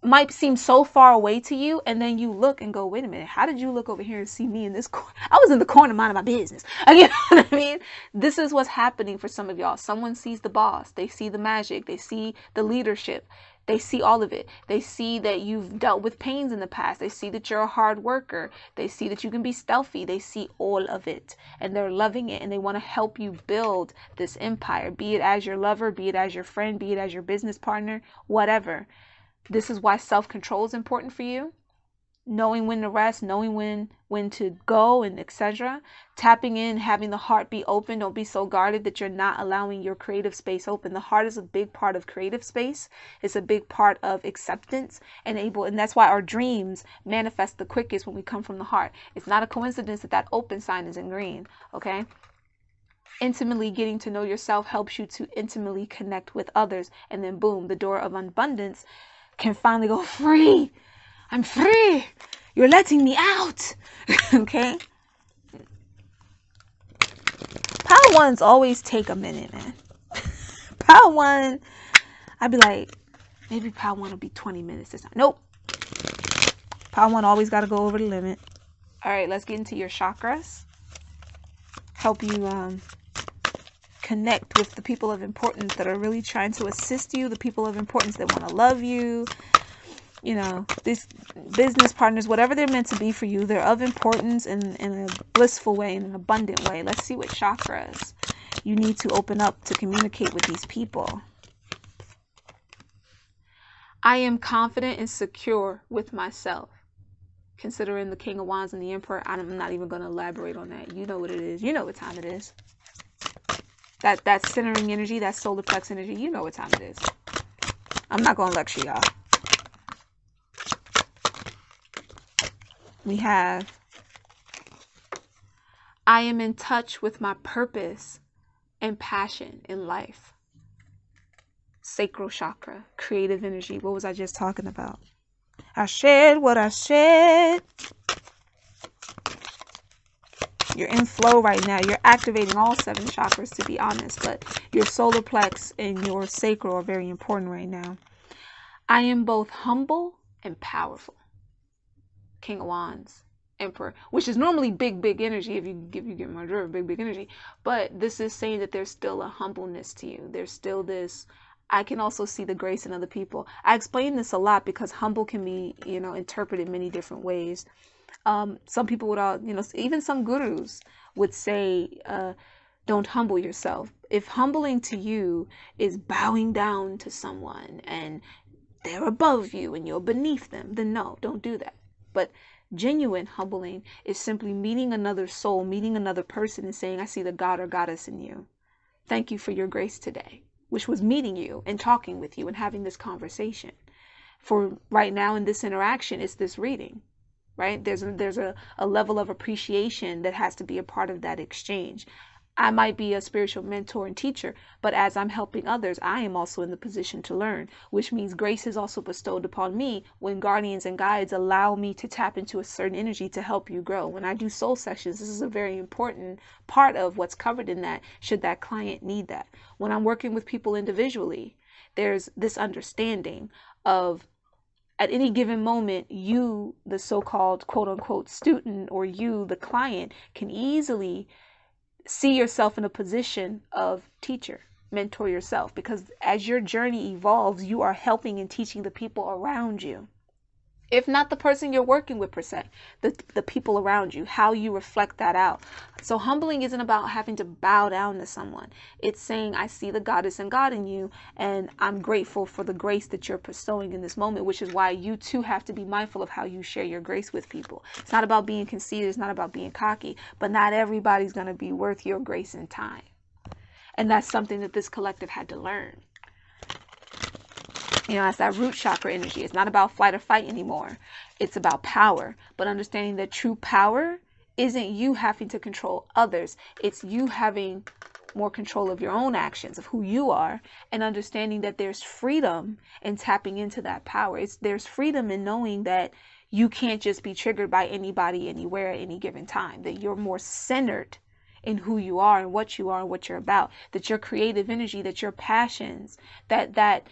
might seem so far away to you, and then you look and go, wait a minute, how did you look over here and see me in this corner? I was in the corner minding my business. You know what I mean? This is what's happening for some of y'all. Someone sees the boss, they see the magic, they see the leadership, they see all of it. They see that you've dealt with pains in the past. They see that you're a hard worker. They see that you can be stealthy. They see all of it, and they're loving it, and they want to help you build this empire, be it as your lover, be it as your friend, be it as your business partner, whatever. This is why self-control is important for you. Knowing when to rest, knowing when to go, and etc. Tapping in, having the heart be open. Don't be so guarded that you're not allowing your creative space open. The heart is a big part of creative space. It's a big part of acceptance and that's why our dreams manifest the quickest when we come from the heart. It's not a coincidence that that open sign is in green, okay? Intimately getting to know yourself helps you to intimately connect with others, and then boom, the door of abundance can finally go, free. I'm free. You're letting me out. Okay? Power ones always take a minute, man. Power one, I'd be like, maybe power one will be 20 minutes this time. Nope. Power one always got to go over the limit. All right, let's get into your chakras. Help you connect with the people of importance that are really trying to assist you, the people of importance that want to love you, you know, these business partners, whatever they're meant to be for you, they're of importance in a blissful way, in an abundant way. Let's see what chakras you need to open up to communicate with these people. I am confident and secure with myself. Considering the King of Wands and the Emperor, I'm not even going to elaborate on that. You know what it is. You know what time it is. That centering energy, that solar plex energy, you know what time it is. I'm not going to lecture y'all. We have, I am in touch with my purpose and passion in life. Sacral chakra, creative energy. What was I just talking about? I shared what I shared. You're in flow right now. You're activating all 7 chakras, to be honest, but your solar plex and your sacral are very important right now. I am both humble and powerful. King of Wands, Emperor, which is normally big energy if you get more driven, big energy. But this is saying that there's still a humbleness to you. There's still this, I can also see the grace in other people. I explain this a lot because humble can be, you know, interpreted many different ways. Some people would, you know, even some gurus would say, don't humble yourself. If humbling to you is bowing down to someone and they're above you and you're beneath them, then no, don't do that. But genuine humbling is simply meeting another soul, meeting another person and saying, I see the God or goddess in you. Thank you for your grace today, which was meeting you and talking with you and having this conversation. For right now in this interaction, it's this reading. Right? There's a level of appreciation that has to be a part of that exchange. I might be a spiritual mentor and teacher, but as I'm helping others, I am also in the position to learn, which means grace is also bestowed upon me when guardians and guides allow me to tap into a certain energy to help you grow. When I do soul sessions, this is a very important part of what's covered in that, should that client need that. When I'm working with people individually, there's this understanding of, at any given moment, you, the so-called quote-unquote student, or you, the client, can easily see yourself in a position of teacher, mentor yourself, because as your journey evolves, you are helping and teaching the people around you. If not the person you're working with per se, the people around you, how you reflect that out. So humbling isn't about having to bow down to someone. It's saying, I see the goddess and God in you, and I'm grateful for the grace that you're bestowing in this moment, which is why you too have to be mindful of how you share your grace with people. It's not about being conceited, it's not about being cocky, but not everybody's going to be worth your grace and time. And that's something that this collective had to learn. You know, it's that root chakra energy. It's not about flight or fight anymore. It's about power. But understanding that true power isn't you having to control others. It's you having more control of your own actions, of who you are, and understanding that there's freedom in tapping into that power. There's freedom in knowing that you can't just be triggered by anybody, anywhere, at any given time, that you're more centered in who you are and what you're about, that your creative energy, that your passions, that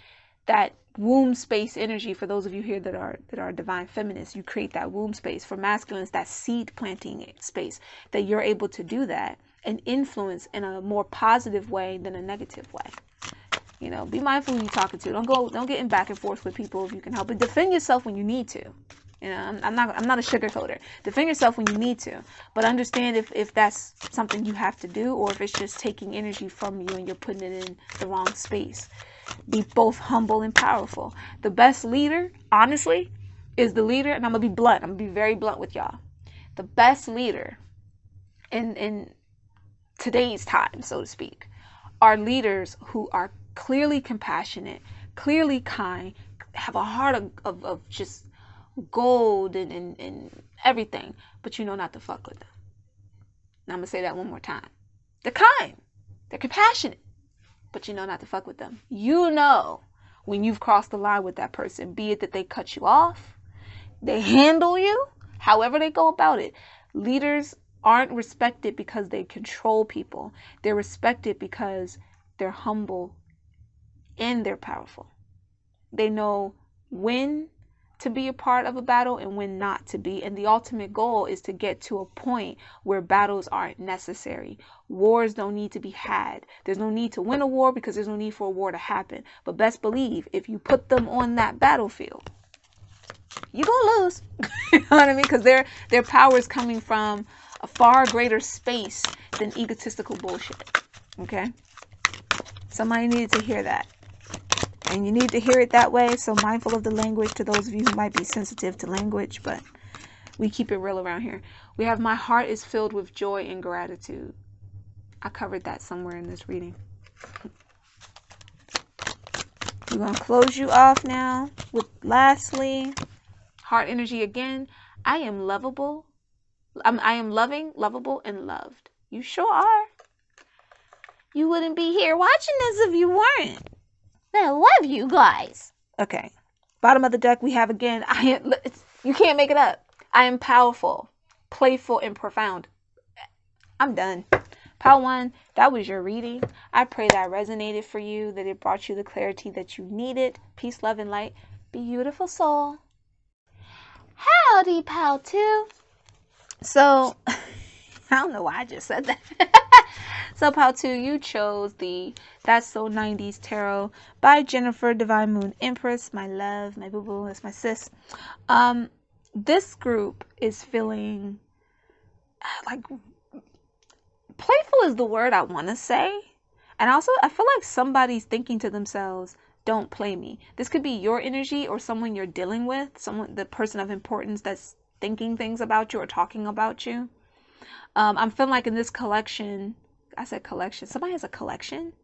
womb space energy. For those of you here that are divine feminists, you create that womb space. For masculines, that seed planting space, that you're able to do that and influence in a more positive way than a negative way. You know, be mindful who you're talking to. Don't get in back and forth with people if you can help it. Defend yourself when you need to. You know, I'm not a sugarcoater. Defend yourself when you need to, but understand if that's something you have to do, or if it's just taking energy from you and you're putting it in the wrong space. Be both humble and powerful. The best leader, honestly, is the leader, and I'm gonna be blunt. I'm gonna be very blunt with y'all. The best leader in today's time, so to speak, are leaders who are clearly compassionate, clearly kind, have a heart of just gold and everything, but you know not to fuck with them. And I'm gonna say that one more time. They're kind, they're compassionate, but you know not to fuck with them. You know when you've crossed the line with that person, be it that they cut you off, they handle you, however they go about it. Leaders aren't respected because they control people. They're respected because they're humble and they're powerful. They know when to be a part of a battle and when not to be. And the ultimate goal is to get to a point where battles aren't necessary. Wars don't need to be had. There's no need to win a war because there's no need for a war to happen. But best believe, if you put them on that battlefield, you're gonna lose. You know what I mean? Because their power is coming from a far greater space than egotistical bullshit. Okay? Somebody needed to hear that. And you need to hear it that way, so mindful of the language to those of you who might be sensitive to language, but we keep it real around here. We have my heart is filled with joy and gratitude. I covered that somewhere in this reading. We're going to close you off now with lastly, heart energy again. I am lovable. I am loving, lovable, and loved. You sure are. You wouldn't be here watching this if you weren't. I love you guys. Okay. Bottom of the deck, we have again, you can't make it up. I am powerful, playful, and profound. I'm done. Pile 1, that was your reading. I pray that resonated for you, that it brought you the clarity that you needed. Peace, love, and light. Beautiful soul. Howdy, Pile 2. So, I don't know why I just said that. So, Pile 2, you chose the That's So 90s Tarot by Jennifer, Divine Moon Empress. My love, my boo-boo, that's my sis. This group is feeling like playful is the word I want to say. And also, I feel like somebody's thinking to themselves, don't play me. This could be your energy or someone you're dealing with, the person of importance that's thinking things about you or talking about you. I'm feeling like in this collection, I said collection. Somebody has a collection?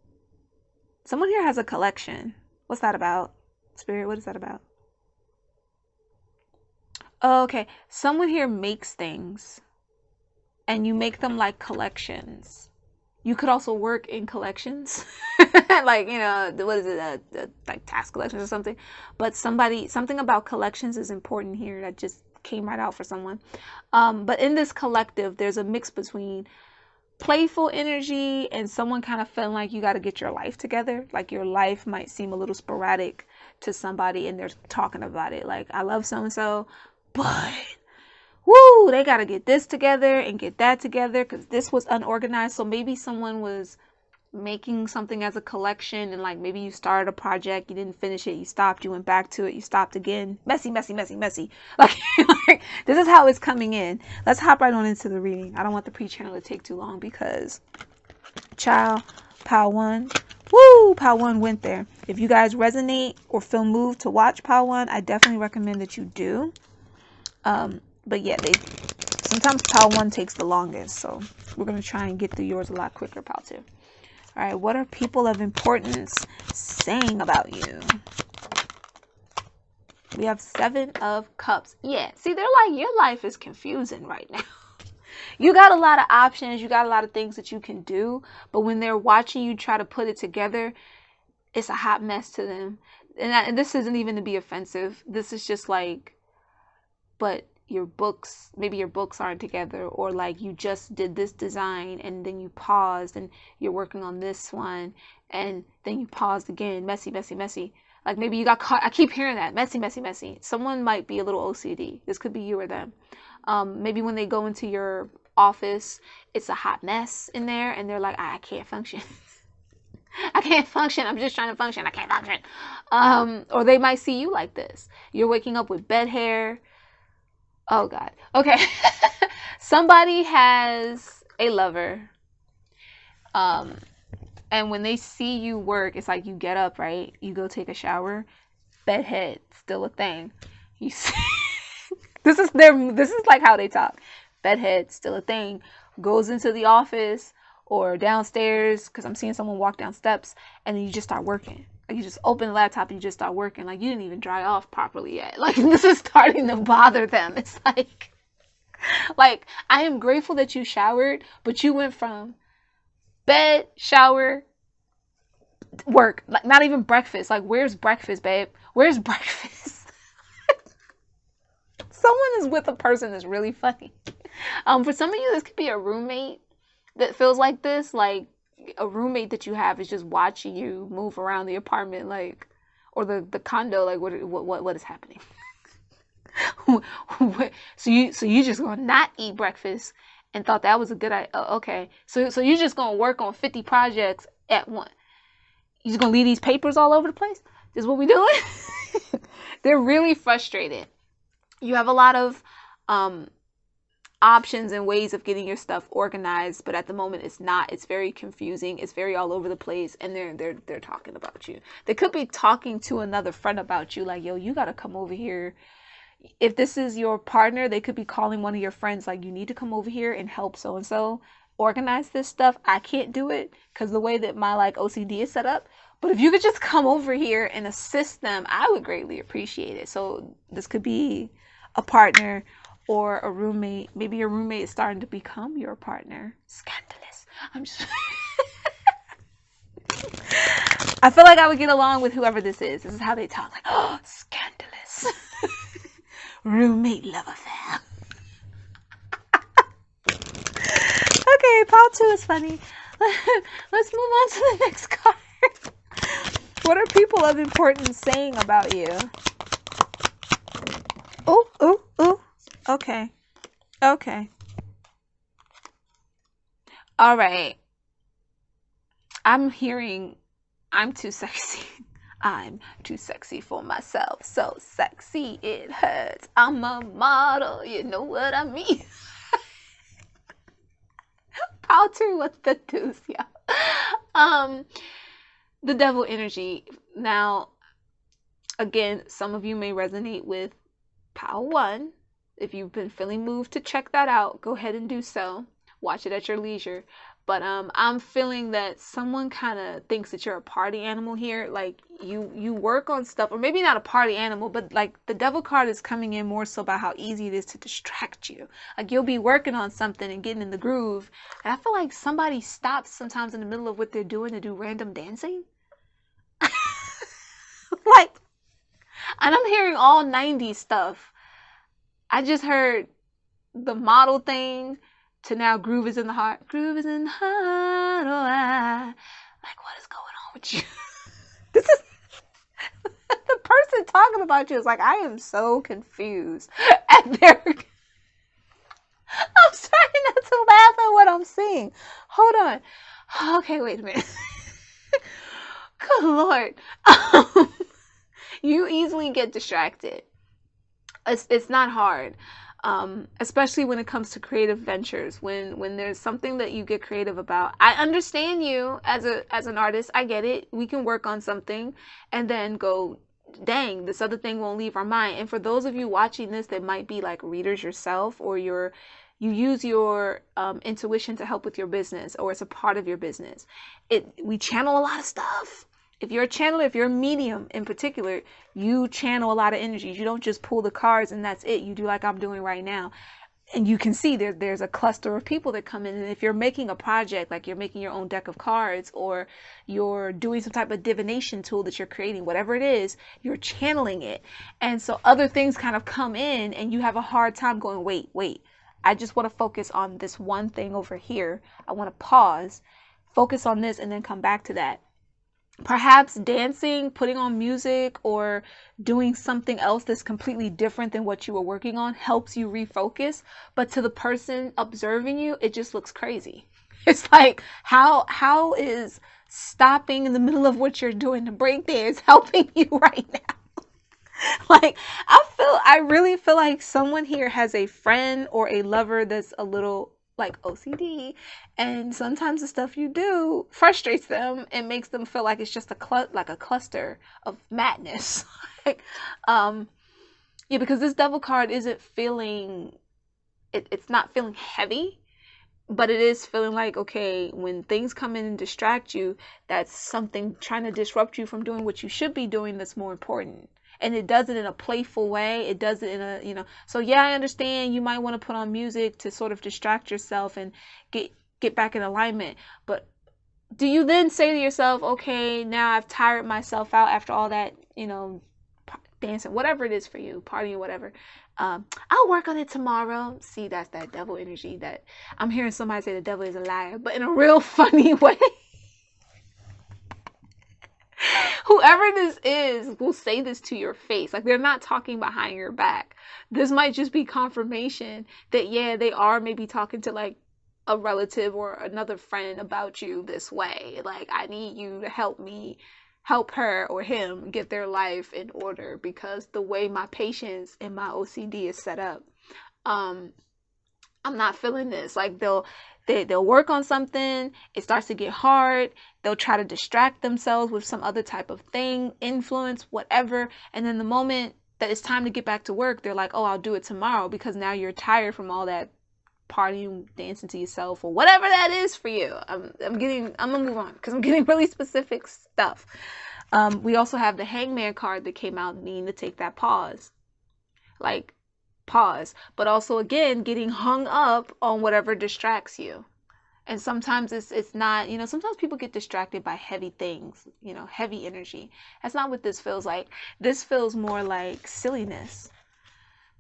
Someone here has a collection. What's that about? Spirit, what is that about? Oh, okay. Someone here makes things and you make them like collections. You could also work in collections. Like, you know, what is it? Like tax collections or something. But something about collections is important here that just came right out for someone. But in this collective, there's a mix between playful energy and someone kind of feeling like you got to get your life together. Like your life might seem a little sporadic to somebody and they're talking about it. Like, I love so-and-so, but woo, they got to get this together and get that together because this was unorganized. So maybe someone was making something as a collection and like maybe you started a project, you didn't finish it, you stopped, you went back to it, you stopped again. Messy. Like this is how it's coming in. Let's hop right on into the reading. I don't want the pre-channel to take too long because child, Pile 1. Woo! Pile 1 went there. If you guys resonate or feel moved to watch Pile 1, I definitely recommend that you do. But yeah, sometimes Pile 1 takes the longest, so we're going to try and get through yours a lot quicker, Pile 2. All right, what are people of importance saying about you? We have 7 of Cups. Yeah, see, they're like, your life is confusing right now. You got a lot of options. You got a lot of things that you can do. But when they're watching you try to put it together, it's a hot mess to them. And this isn't even to be offensive. This is just like, but maybe your books aren't together, or like you just did this design and then you paused and you're working on this one and then you paused again. Messy, messy, messy. Like maybe you got caught. I keep hearing that. Messy, messy, messy. Someone might be a little OCD. This could be you or them. Maybe when they go into your office, it's a hot mess in there and they're like, I can't function. I can't function. I'm just trying to function. I can't function. Or they might see you like this. You're waking up with bed hair. Oh, God. Okay. Somebody has a lover. And when they see you work, it's like you get up, right? You go take a shower. Bedhead, still a thing. You see, this is like how they talk. Bedhead, still a thing. Goes into the office or downstairs, because I'm seeing someone walk down steps, and then you just start working. Like you just open the laptop and you just start working. Like you didn't even dry off properly yet. Like this is starting to bother them. It's like I am grateful that you showered, but you went from bed, shower, work. Like not even breakfast. Like where's breakfast, babe? Where's breakfast? Someone is with a person that's really funny. For some of you, this could be a roommate that feels like this. Like a roommate that you have is just watching you move around the apartment, like, or the condo, like what is happening? so you just gonna not eat breakfast and thought that was a good idea? Okay, so you're just gonna work on 50 projects at once. You just gonna leave these papers all over the place? This is what we doing? They're really frustrated. You have a lot of options and ways of getting your stuff organized, but at the moment it's not. It's very confusing. It's very all over the place, and they're talking about you. They could be talking to another friend about you, like, yo, you gotta come over here. If this is your partner, they could be calling one of your friends, like, you need to come over here and help so and so organize this stuff. I can't do it because the way that my like OCD is set up. But if you could just come over here and assist them, I would greatly appreciate it. So this could be a partner or a roommate. Maybe your roommate is starting to become your partner. Scandalous. I'm just... I feel like I would get along with whoever this is. This is how they talk. Like, oh, scandalous. Roommate love affair. Okay, part 2 is funny. Let's move on to the next card. What are people of importance saying about you? Oh. Okay. All right. I'm hearing, I'm too sexy. I'm too sexy for myself. So sexy it hurts. I'm a model. You know what I mean? How to what the deuce, yeah. The devil energy. Now, again, some of you may resonate with Pile 1. If you've been feeling moved to check that out, go ahead and do so. Watch it at your leisure. But I'm feeling that someone kind of thinks that you're a party animal here. Like you work on stuff, or maybe not a party animal, but like the devil card is coming in more so about how easy it is to distract you. Like you'll be working on something and getting in the groove, and I feel like somebody stops sometimes in the middle of what they're doing to do random dancing. Like, and I'm hearing all 90s stuff. I just heard the model thing to now groove is in the heart. Groove is in the heart. Oh, like, what is going on with you? This is the person talking about you is like, I am so confused. And they're, I'm trying not to laugh at what I'm seeing. Hold on. Okay, wait a minute. Good Lord. You easily get distracted. It's not hard. Especially when it comes to creative ventures, when there's something that you get creative about. I understand you as an artist. I get it. We can work on something and then go, dang, this other thing won't leave our mind. And for those of you watching this that might be like readers yourself, or you use your intuition to help with your business, or it's a part of your business, we channel a lot of stuff. If you're a channeler, if you're a medium in particular, you channel a lot of energies. You don't just pull the cards and that's it. You do like I'm doing right now. and you can see there's a cluster of people that come in. And if you're making a project, like you're making your own deck of cards, or you're doing some type of divination tool that you're creating, whatever it is, you're channeling it. And so other things kind of come in and you have a hard time going, wait, I just want to focus on this one thing over here. I want to pause, focus on this, and then come back to that. Perhaps dancing, putting on music, or doing something else that's completely different than what you were working on helps you refocus. But to the person observing you, it just looks crazy. It's like, how is stopping in the middle of what you're doing to break dance helping you right now? Like, I really feel like someone here has a friend or a lover that's a little like OCD, and sometimes the stuff you do frustrates them and makes them feel like it's just like a cluster of madness. Like, yeah, because this devil card isn't feeling it's not feeling heavy, but it is feeling like, okay, when things come in and distract you, that's something trying to disrupt you from doing what you should be doing that's more important. And it does it in a playful way. It does it in a, so yeah, I understand you might want to put on music to sort of distract yourself and get back in alignment. But do you then say to yourself, okay, now I've tired myself out after all that, dancing, whatever it is for you, partying, whatever. I'll work on it tomorrow. See, that's that devil energy that I'm hearing somebody say the devil is a liar, but in a real funny way. Whoever this is will say this to your face. Like, they're not talking behind your back. This might just be confirmation that, yeah, they are maybe talking to like a relative or another friend about you this way. Like, I need you to help me help her or him get their life in order, because the way my patience and my OCD is set up, I'm not feeling this. Like, they'll work on something, it starts to get hard, they'll try to distract themselves with some other type of thing, influence, whatever, and then the moment that it's time to get back to work, they're like, oh, I'll do it tomorrow, because now you're tired from all that partying, dancing to yourself, or whatever that is for you. I'm gonna move on because I'm getting really specific stuff. We also have the Hangman card that came out, needing to take that pause. Like, pause, but also again getting hung up on whatever distracts you. And sometimes it's not, sometimes people get distracted by heavy things, heavy energy. That's not what this feels like. This feels more like silliness.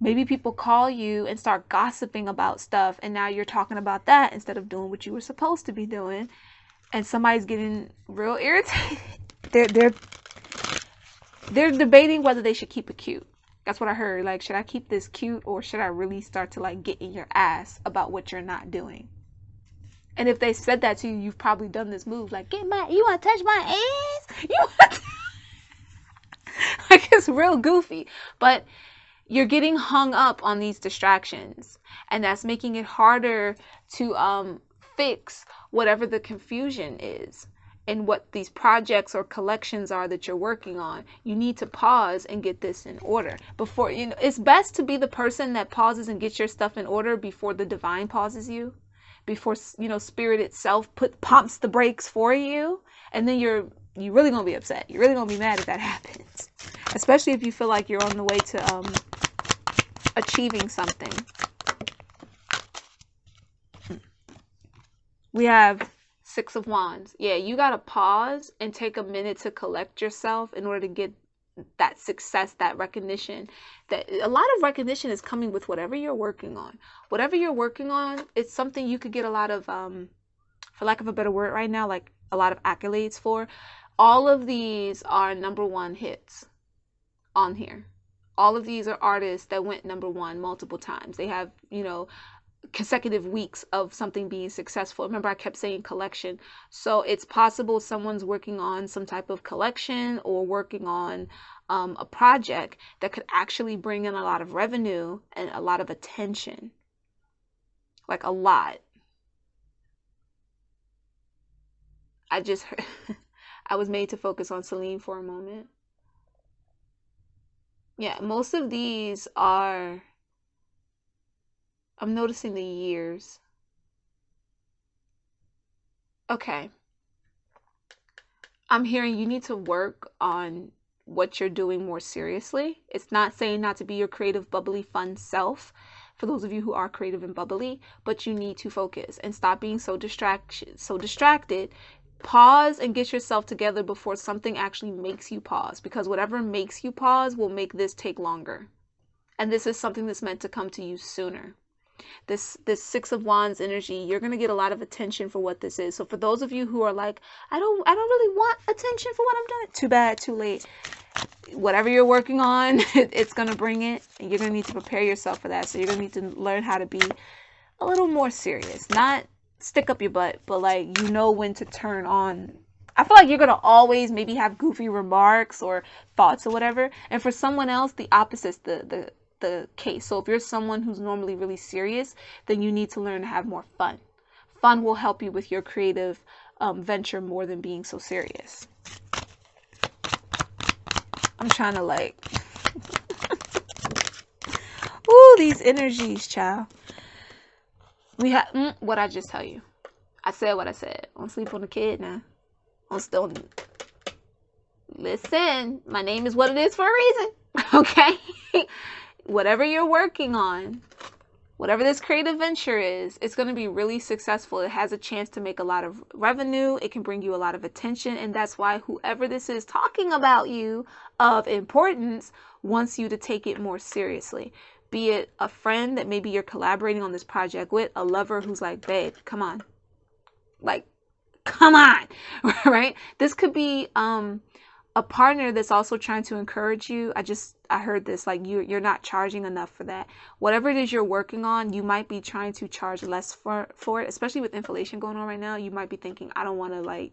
Maybe people call you and start gossiping about stuff, and now you're talking about that instead of doing what you were supposed to be doing, and somebody's getting real irritated. They're debating whether they should keep it cute. That's what I heard. Like, should I keep this cute, or should I really start to like get in your ass about what you're not doing? And if they said that to you, you've probably done this move, like, you want to touch my ass? Like, it's real goofy, but you're getting hung up on these distractions, and that's making it harder to fix whatever the confusion is and what these projects or collections are that you're working on. You need to pause and get this in order before, it's best to be the person that pauses and gets your stuff in order before the divine pauses you, before, spirit itself pumps the brakes for you. And then you're really gonna be upset. You're really gonna be mad if that happens, especially if you feel like you're on the way to achieving something. We have Six of Wands. Yeah, you gotta pause and take a minute to collect yourself in order to get that success, that recognition. That a lot of recognition is coming with whatever you're working on. Whatever you're working on, it's something you could get a lot of, for lack of a better word right now, like a lot of accolades for. All of these are #1 hits on here. All of these are artists that went #1 multiple times. They have, consecutive weeks of something being successful. Remember, I kept saying collection. So it's possible someone's working on some type of collection or working on a project that could actually bring in a lot of revenue and a lot of attention. Like, a lot. I was made to focus on Celine for a moment. Yeah, most of these are, I'm noticing the years. Okay. I'm hearing you need to work on what you're doing more seriously. It's not saying not to be your creative, bubbly, fun self, for those of you who are creative and bubbly, but you need to focus and stop being so distracted. Pause and get yourself together before something actually makes you pause, because whatever makes you pause will make this take longer. And this is something that's meant to come to you sooner. This Six of Wands energy, you're going to get a lot of attention for what this is. So for those of you who are like, I don't really want attention for what I'm doing, too bad, too late. Whatever you're working on, it's going to bring it, and you're going to need to prepare yourself for that. So you're going to need to learn how to be a little more serious, not stick up your butt, but like, you know when to turn on. I feel like you're going to always maybe have goofy remarks or thoughts or whatever. And for someone else, the opposite's the case. So if you're someone who's normally really serious, then you need to learn to have more fun. Fun will help you with your creative venture more than being so serious. I'm trying to like, ooh, these energies, child. We have, what I just tell you. I said what I said. Don't sleep on the kid now. I'm still, listen, my name is what it is for a reason. Okay? Whatever you're working on, whatever this creative venture is, it's going to be really successful. It has a chance to make a lot of revenue. It can bring you a lot of attention. And that's why whoever this is talking about you of importance wants you to take it more seriously. Be it a friend that maybe you're collaborating on this project with, a lover who's like, babe, come on. Like, come on, right? This could be a partner that's also trying to encourage you. I heard this, like you're not charging enough for that. Whatever it is you're working on, you might be trying to charge less for it, especially with inflation going on right now. You might be thinking, I don't want to like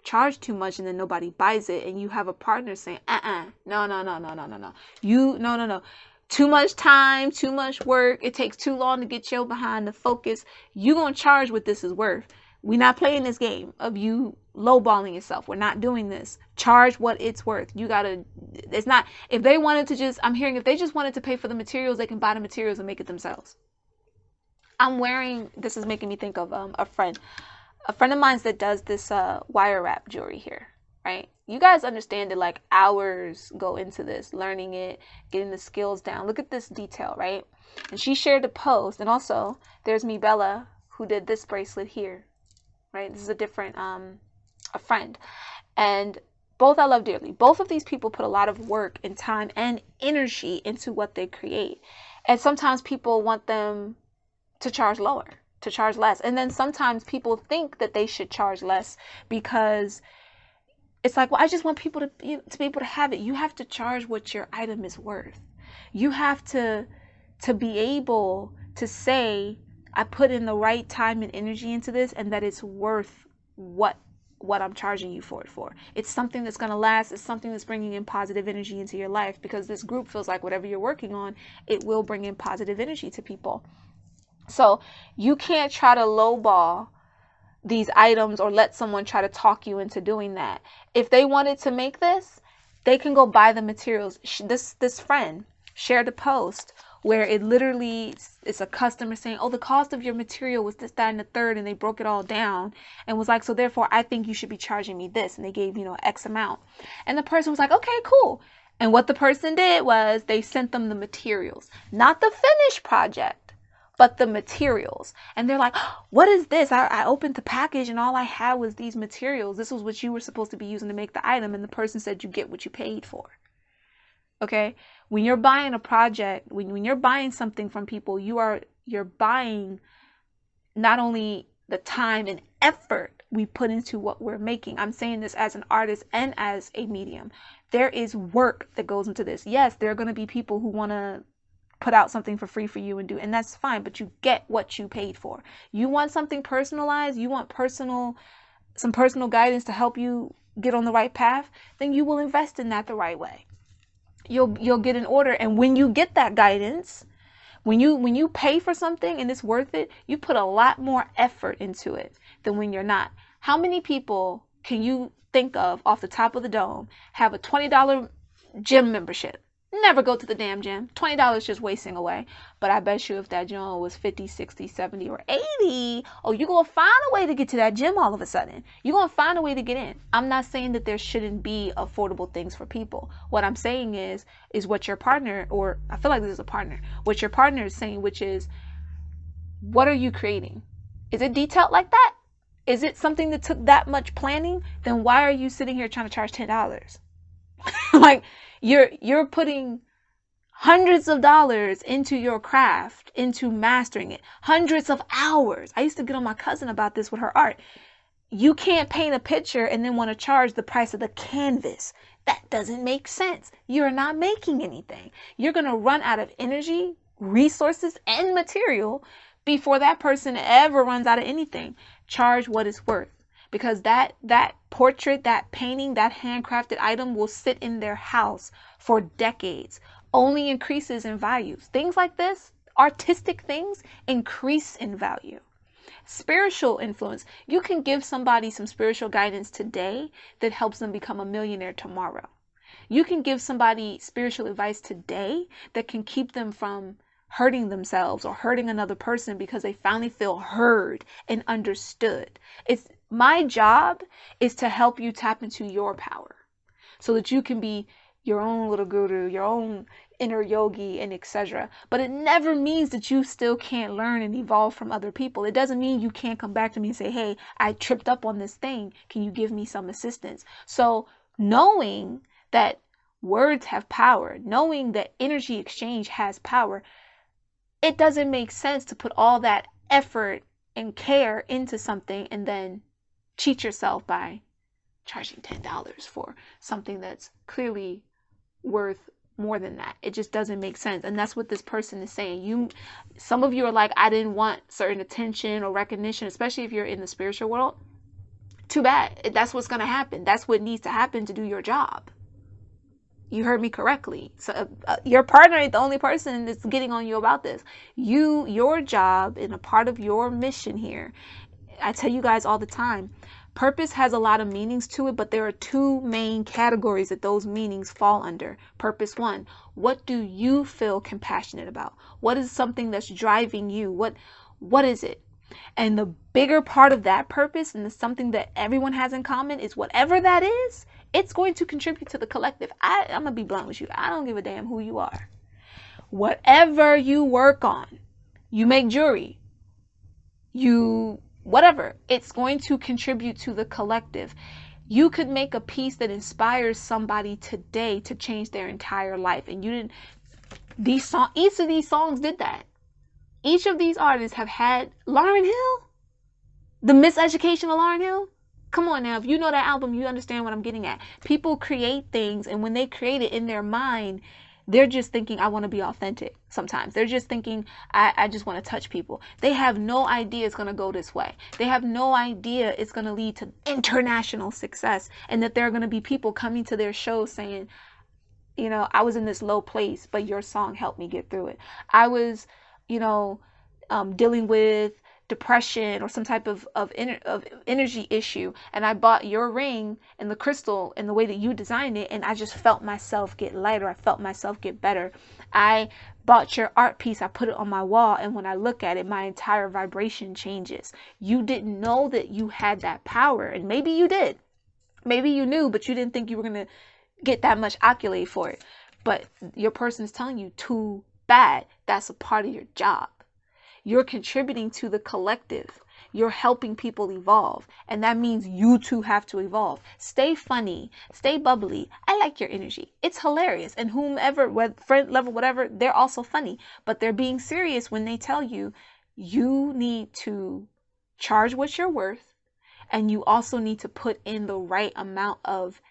charge too much and then nobody buys it. And you have a partner saying, no. No. Too much time, too much work. It takes too long to get your behind the focus. You gonna charge what this is worth. We're not playing this game of you lowballing yourself. We're not doing this. Charge what it's worth. You gotta, it's not, if they wanted to just, I'm hearing if they just wanted to pay for the materials, they can buy the materials and make it themselves. I'm wearing, this is making me think of a friend of mine that does this wire wrap jewelry here, right? You guys understand that like hours go into this, learning it, getting the skills down. Look at this detail, right? And she shared a post, and also there's me, Bella, who did this bracelet here. Right? This is a different, a friend. And both I love dearly. Both of these people put a lot of work and time and energy into what they create. And sometimes people want them to charge lower, to charge less. And then sometimes people think that they should charge less because it's like, well, I just want people to be able to have it. You have to charge what your item is worth. You have to be able to say, I put in the right time and energy into this, and that it's worth what I'm charging you for it for. It's something that's going to last. It's something that's bringing in positive energy into your life, because this group feels like whatever you're working on, it will bring in positive energy to people. So you can't try to lowball these items or let someone try to talk you into doing that. If they wanted to make this, they can go buy the materials. This friend shared a post where it literally is a customer saying, oh, the cost of your material was this, that, and the third, and they broke it all down and was like, so therefore I think you should be charging me this. And they gave, X amount. And the person was like, okay, cool. And what the person did was they sent them the materials, not the finished project, but the materials. And they're like, oh, what is this? I opened the package and all I had was these materials. This was what you were supposed to be using to make the item. And the person said, you get what you paid for. Okay, when you're buying a project, when you're buying something from people, you're buying not only the time and effort we put into what we're making. I'm saying this as an artist and as a medium. There is work that goes into this. Yes, there are going to be people who want to put out something for free for you and that's fine, but you get what you paid for. You want something personalized, you want some personal guidance to help you get on the right path, then you will invest in that the right way. You'll get an order, and when you get that guidance, when you pay for something and it's worth it, you put a lot more effort into it than when you're not. How many people can you think of off the top of the dome have a $20 gym membership, Never go to the damn gym. $20 just wasting away. But I bet you if that gym was 50, 60, 70, or 80, oh, you're going to find a way to get to that gym all of a sudden. You're going to find a way to get in. I'm not saying that there shouldn't be affordable things for people. What I'm saying is what your partner, or I feel like this is a partner, what your partner is saying, which is, what are you creating? Is it detailed like that? Is it something that took that much planning? Then why are you sitting here trying to charge $10? Like, you're putting hundreds of dollars into your craft, into mastering it, hundreds of hours. I used to get on my cousin about this with her art. You can't paint a picture and then want to charge the price of the canvas. That doesn't make sense. You're not making anything. You're going to run out of energy, resources, and material before that person ever runs out of anything. Charge what it's worth. Because that portrait, that painting, that handcrafted item will sit in their house for decades, only increases in value. Things like this, artistic things, increase in value. Spiritual influence. You can give somebody some spiritual guidance today that helps them become a millionaire tomorrow. You can give somebody spiritual advice today that can keep them from hurting themselves or hurting another person because they finally feel heard and understood. My job is to help you tap into your power so that you can be your own little guru, your own inner yogi, and etc. But it never means that you still can't learn and evolve from other people. It doesn't mean you can't come back to me and say, hey, I tripped up on this thing. Can you give me some assistance? So knowing that words have power, knowing that energy exchange has power, it doesn't make sense to put all that effort and care into something and then cheat yourself by charging $10 for something that's clearly worth more than that. It just doesn't make sense. And that's what this person is saying. Some of you are like, I didn't want certain attention or recognition, especially if you're in the spiritual world. Too bad. That's what's going to happen. That's what needs to happen to do your job. You heard me correctly. So your partner ain't the only person that's getting on you about this. Your job and a part of your mission here, I tell you guys all the time, purpose has a lot of meanings to it, but there are two main categories that those meanings fall under. Purpose one, what do you feel compassionate about? What is something that's driving you? What is it? And the bigger part of that purpose, and the something that everyone has in common, is whatever that is, it's going to contribute to the collective. I'm going to be blunt with you. I don't give a damn who you are. Whatever you work on, you make jewelry, whatever, it's going to contribute to the collective. You could make a piece that inspires somebody today to change their entire life. And each of these songs did that. Each of these artists have had Lauryn Hill, the miseducation of Lauryn Hill. Come on now, if you know that album, you understand what I'm getting at. People create things, and when they create it in their mind, they're just thinking, I want to be authentic. Sometimes they're just thinking, I just want to touch people. They have no idea it's going to go this way. They have no idea it's going to lead to international success, and that there are going to be people coming to their shows saying, I was in this low place, but your song helped me get through it. I was, dealing with depression or some type of energy issue, and I bought your ring and the crystal and the way that you designed it, and I just felt myself get lighter. I felt myself get better. I bought your art piece, I put it on my wall, and when I look at it, my entire vibration changes. You didn't know that you had that power, and maybe you did. Maybe you knew, but you didn't think you were going to get that much accolade for it. But your person is telling you, too bad. That's a part of your job. You're contributing to the collective. You're helping people evolve. And that means you too have to evolve. Stay funny. Stay bubbly. I like your energy. It's hilarious. And whomever, friend level, whatever, they're also funny. But they're being serious when they tell you, you need to charge what you're worth. And you also need to put in the right amount of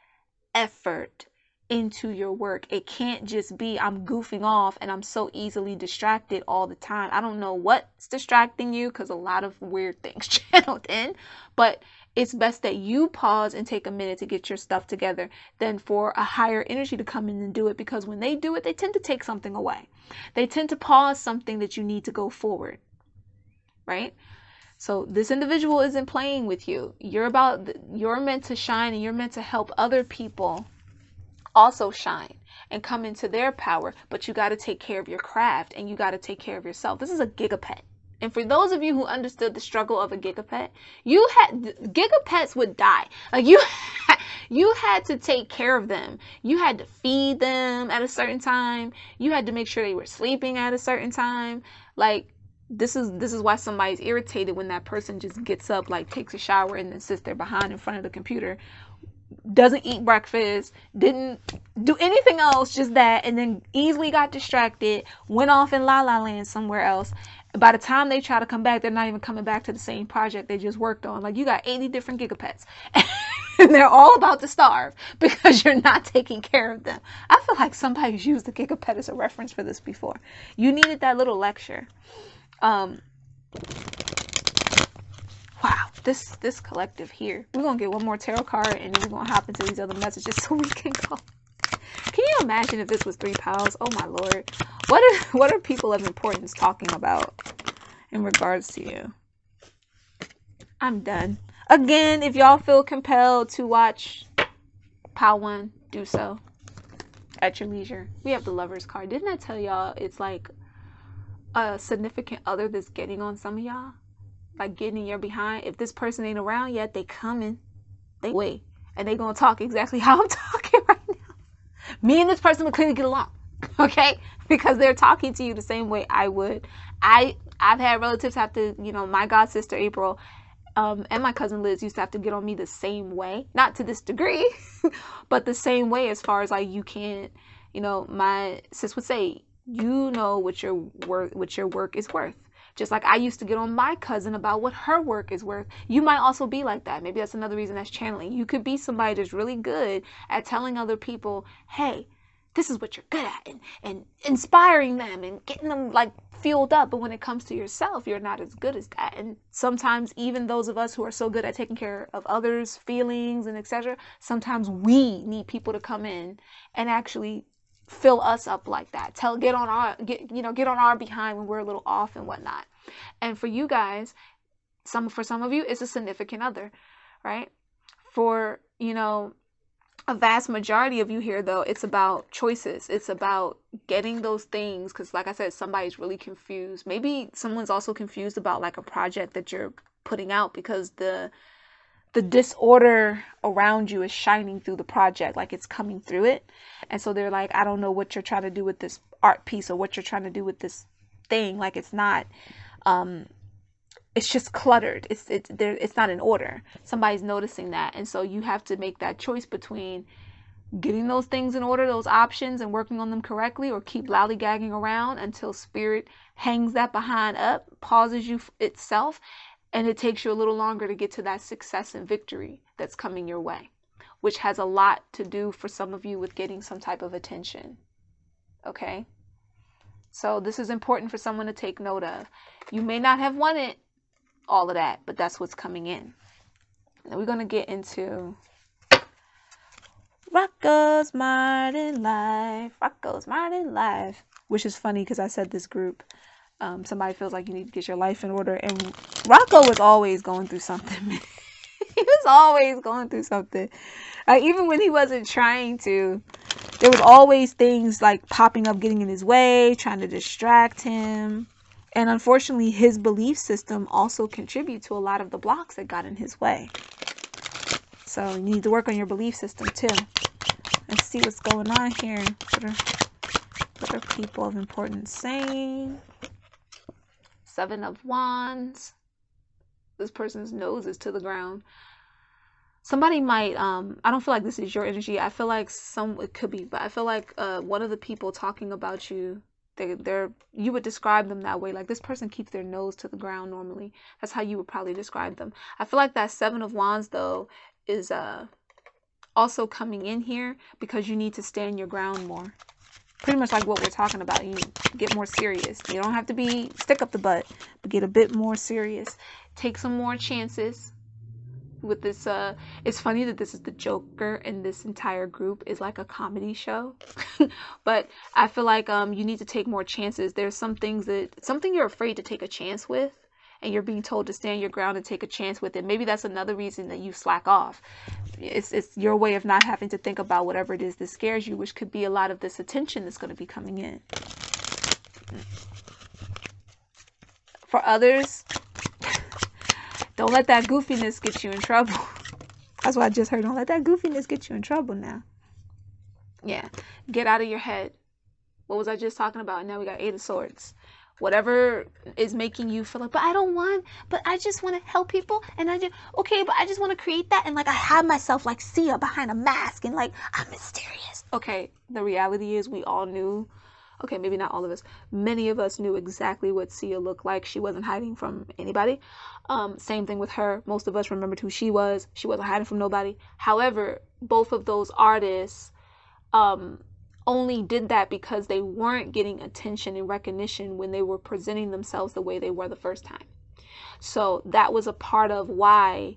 effort into your work. It can't just be, I'm goofing off and I'm so easily distracted all the time. I don't know what's distracting you, because a lot of weird things channeled in, but it's best that you pause and take a minute to get your stuff together than for a higher energy to come in and do it, because when they do it, they tend to take something away. They tend to pause something that you need to go forward, right? So this individual isn't playing with you. You're meant to shine, and you're meant to help other people also shine and come into their power, but you got to take care of your craft and you got to take care of yourself. This is a gigapet. And for those of you who understood the struggle of a gigapet, gigapets would die. Like you had to take care of them. You had to feed them at a certain time. You had to make sure they were sleeping at a certain time. Like this is why somebody's irritated when that person just gets up, like takes a shower and then sits there behind in front of the computer, doesn't eat breakfast, didn't do anything else, just that, and then easily got distracted, went off in la la land somewhere else. By the time they try to come back, they're not even coming back to the same project they just worked on. Like, you got 80 different gigapets and they're all about to starve because you're not taking care of them. I feel like somebody's used the gigapet as a reference for this before. You needed that little lecture. Wow, this collective here. We're gonna get one more tarot card and then we're gonna hop into these other messages so we can go. Can you imagine if this was 3 pals? Oh my lord. What are people of importance talking about in regards to you? I'm done. Again, if y'all feel compelled to watch pile 1, do so at your leisure. We have the Lovers card. Didn't I tell y'all it's like a significant other that's getting on some of y'all? Like getting in your behind. If this person ain't around yet, they coming. They wait. And they gonna talk exactly how I'm talking right now. Me and this person would clearly get along. Okay? Because they're talking to you the same way I would. I've had relatives have to, my god sister April and my cousin Liz used to have to get on me the same way. Not to this degree, but the same way as far as like you can't, my sis would say, what your work is worth. Just like I used to get on my cousin about what her work is worth. You might also be like that. Maybe that's another reason that's channeling. You could be somebody that's really good at telling other people, hey, this is what you're good at, and inspiring them and getting them like fueled up. But when it comes to yourself, you're not as good as that. And sometimes even those of us who are so good at taking care of others' feelings and etc., sometimes we need people to come in and actually fill us up like that. Get on our behind when we're a little off and whatnot. And for you guys, for some of you, it's a significant other, right? For a vast majority of you here, though, it's about choices. It's about getting those things, because like I said, somebody's really confused. Maybe someone's also confused about like a project that you're putting out because the disorder around you is shining through the project, like it's coming through it. And so they're like, I don't know what you're trying to do with this art piece or what you're trying to do with this thing. Like it's not, it's just cluttered. It's not in order. Somebody's noticing that. And so you have to make that choice between getting those things in order, those options, and working on them correctly, or keep lollygagging around until spirit hangs that behind up, pauses you itself, and it takes you a little longer to get to that success and victory that's coming your way, which has a lot to do for some of you with getting some type of attention. Okay? So this is important for someone to take note of. You may not have wanted all of that, but that's what's coming in. Now we're going to get into Rocco's Modern Life. Rocco's Modern Life. Which is funny because I said this group. Somebody feels like you need to get your life in order. And Rocco was always going through something. He was always going through something. Even when he wasn't trying to, there was always things like popping up, getting in his way, trying to distract him. And unfortunately, his belief system also contributes to a lot of the blocks that got in his way. So you need to work on your belief system too. Let's see what's going on here. What are people of importance saying? 7 of Wands. This person's nose is to the ground. Somebody might, I don't feel like this is your energy. I feel like it could be, but I feel like one of the people talking about you, you would describe them that way. Like this person keeps their nose to the ground normally. That's how you would probably describe them. I feel like that 7 of Wands though is also coming in here because you need to stand your ground more. Pretty much like what we're talking about. You need to get more serious. You don't have to be stick up the butt, but get a bit more serious. Take some more chances with this. It's funny that this is the Joker and this entire group is like a comedy show. But I feel like you need to take more chances. There's something you're afraid to take a chance with, and you're being told to stand your ground and take a chance with it. Maybe that's another reason that you slack off. It's your way of not having to think about whatever it is that scares you, which could be a lot of this attention that's going to be coming in. For others, don't let that goofiness get you in trouble. That's what I just heard. Don't let that goofiness get you in trouble now. Yeah. Get out of your head. What was I just talking about? Now we got 8 of Swords. Whatever is making you feel like, but I just want to help people. And okay, but I just want to create that. And like, I have myself like Sia behind a mask and like, I'm mysterious. Okay. The reality is we all knew. Okay, maybe not all of us. Many of us knew exactly what Sia looked like. She wasn't hiding from anybody. Same thing with her. Most of us remembered who she was. She wasn't hiding from nobody. However, both of those artists only did that because they weren't getting attention and recognition when they were presenting themselves the way they were the first time. So that was a part of why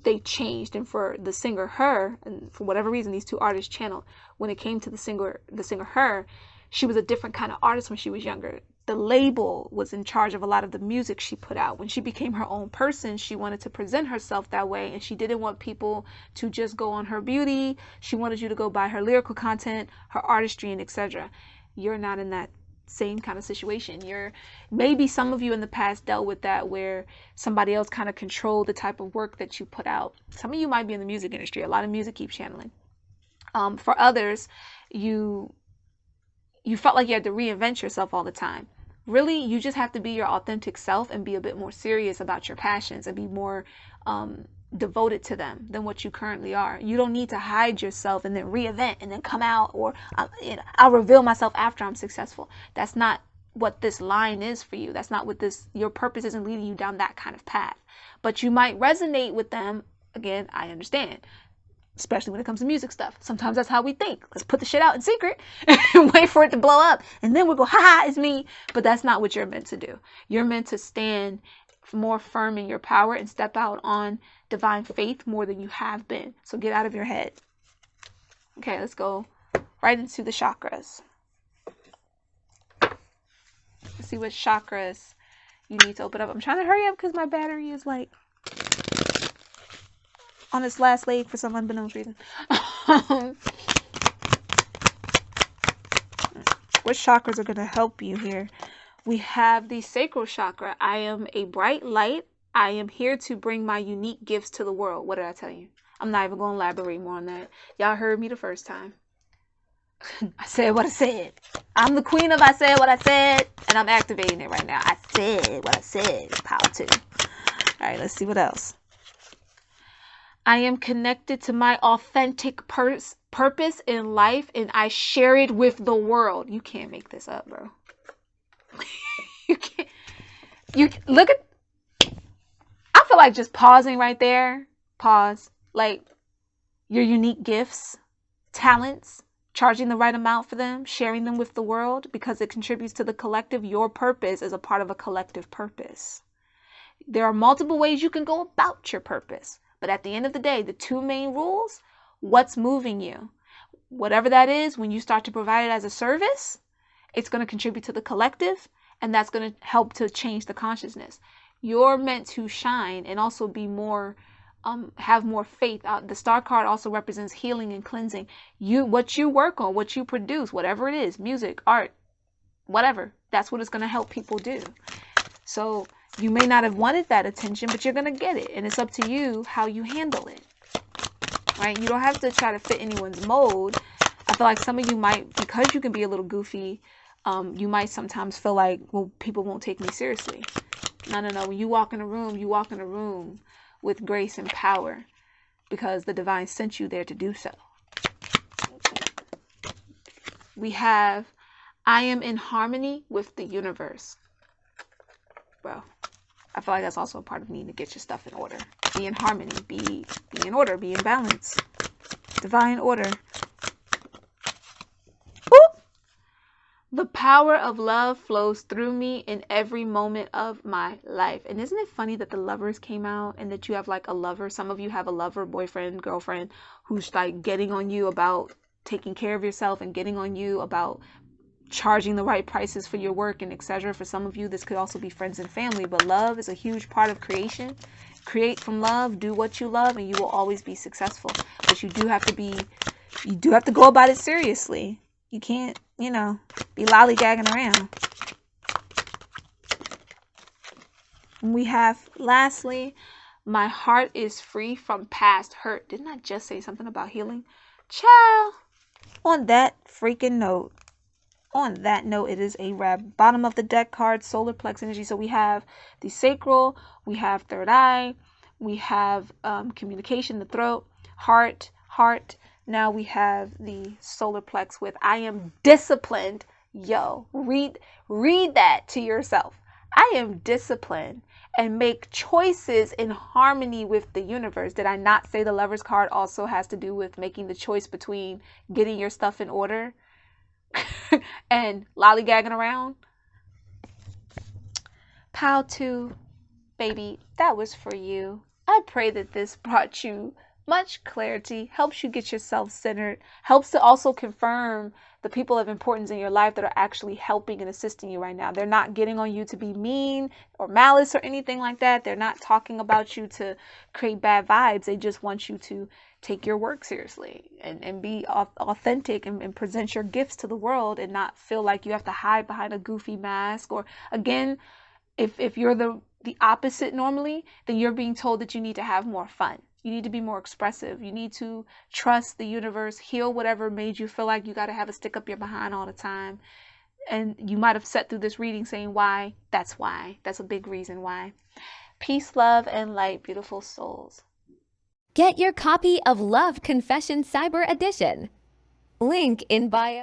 they changed. And for the singer Her, and for whatever reason these two artists channeled, when it came to the singer Her, she was a different kind of artist when she was younger. The label was in charge of a lot of the music she put out. When she became her own person, she wanted to present herself that way, and she didn't want people to just go on her beauty. She wanted you to go buy her lyrical content, her artistry, and etc. You're not in that same kind of situation. Maybe some of you in the past dealt with that, where somebody else kind of controlled the type of work that you put out. Some of you might be in the music industry. A lot of music keeps channeling. For others, you felt like you had to reinvent yourself all the time. Really, you just have to be your authentic self and be a bit more serious about your passions and be more devoted to them than what you currently are. You don't need to hide yourself and then reinvent and then come out, or I'll reveal myself after I'm successful. That's not what this line is for you. That's not what your purpose isn't leading you down that kind of path. But you might resonate with them. Again, I understand. Especially when it comes to music stuff. Sometimes that's how we think. Let's put the shit out in secret and wait for it to blow up. And then we'll go, ha, it's me. But that's not what you're meant to do. You're meant to stand more firm in your power and step out on divine faith more than you have been. So get out of your head. Okay, let's go right into the chakras. Let's see what chakras you need to open up. I'm trying to hurry up because my battery is like on its last leg for some unbeknownst reason. What chakras are going to help you here? We have the sacral chakra. I am a bright light. I am here to bring my unique gifts to the world. What did I tell you? I'm not even going to elaborate more on that. Y'all heard me the first time. I said what I said. I'm the queen of I said what I said, and I'm activating it right now. I said what I said. Power to. All right, let's see what else. I am connected to my authentic purpose in life, and I share it with the world. You can't make this up, bro. You can't. You look at. I feel like just pausing right there. Pause. Like your unique gifts, talents, charging the right amount for them, sharing them with the world because it contributes to the collective. Your purpose is a part of a collective purpose. There are multiple ways you can go about your purpose. But at the end of the day, the two main rules, what's moving you? Whatever that is, when you start to provide it as a service, it's going to contribute to the collective, and that's going to help to change the consciousness. You're meant to shine and also be more, have more faith. The star card also represents healing and cleansing. What you work on, what you produce, whatever it is, music, art, whatever, that's what it's going to help people do. So you may not have wanted that attention, but you're going to get it. And it's up to you how you handle it. Right? You don't have to try to fit anyone's mold. I feel like some of you might, because you can be a little goofy, you might sometimes feel like, well, people won't take me seriously. No. When you walk in a room with grace and power because the divine sent you there to do so. We have, I am in harmony with the universe. Well, I feel like that's also a part of needing to get your stuff in order. Be in harmony, be in order, be in balance. Divine order. Boop. The power of love flows through me in every moment of my life. And isn't it funny that the Lovers came out and that you have like a lover? Some of you have a lover, boyfriend, girlfriend who's like getting on you about taking care of yourself and getting on you about charging the right prices for your work and etc. For some of you, this could also be friends and family, but love is a huge part of creation. create from love, do what you love, and you will always be successful. But you do have to go about it seriously. You can't, be lollygagging around. And we have, lastly, my heart is free from past hurt. Didn't I just say something about healing? Ciao. On that note, it is a wrap. Bottom of the deck card, solar plex energy. So we have the sacral, we have third eye, we have communication, the throat, heart. Now we have the solar plex with I am disciplined. Yo, read that to yourself. I am disciplined and make choices in harmony with the universe. Did I not say the Lover's card also has to do with making the choice between getting your stuff in order and lollygagging around? Pile 2, baby, that was for you. I pray that this brought you much clarity, helps you get yourself centered, helps to also confirm the people of importance in your life that are actually helping and assisting you right now. They're not getting on you to be mean or malice or anything like that. They're not talking about you to create bad vibes. They just want you to take your work seriously and be authentic and present your gifts to the world and not feel like you have to hide behind a goofy mask. Or again, if you're the opposite normally, then you're being told that you need to have more fun. You need to be more expressive. You need to trust the universe, heal whatever made you feel like you got to have a stick up your behind all the time. And you might have sat through this reading saying why. That's why. That's a big reason why. Peace, love, and light, beautiful souls. Get your copy of Love Confession Cyber Edition. Link in bio.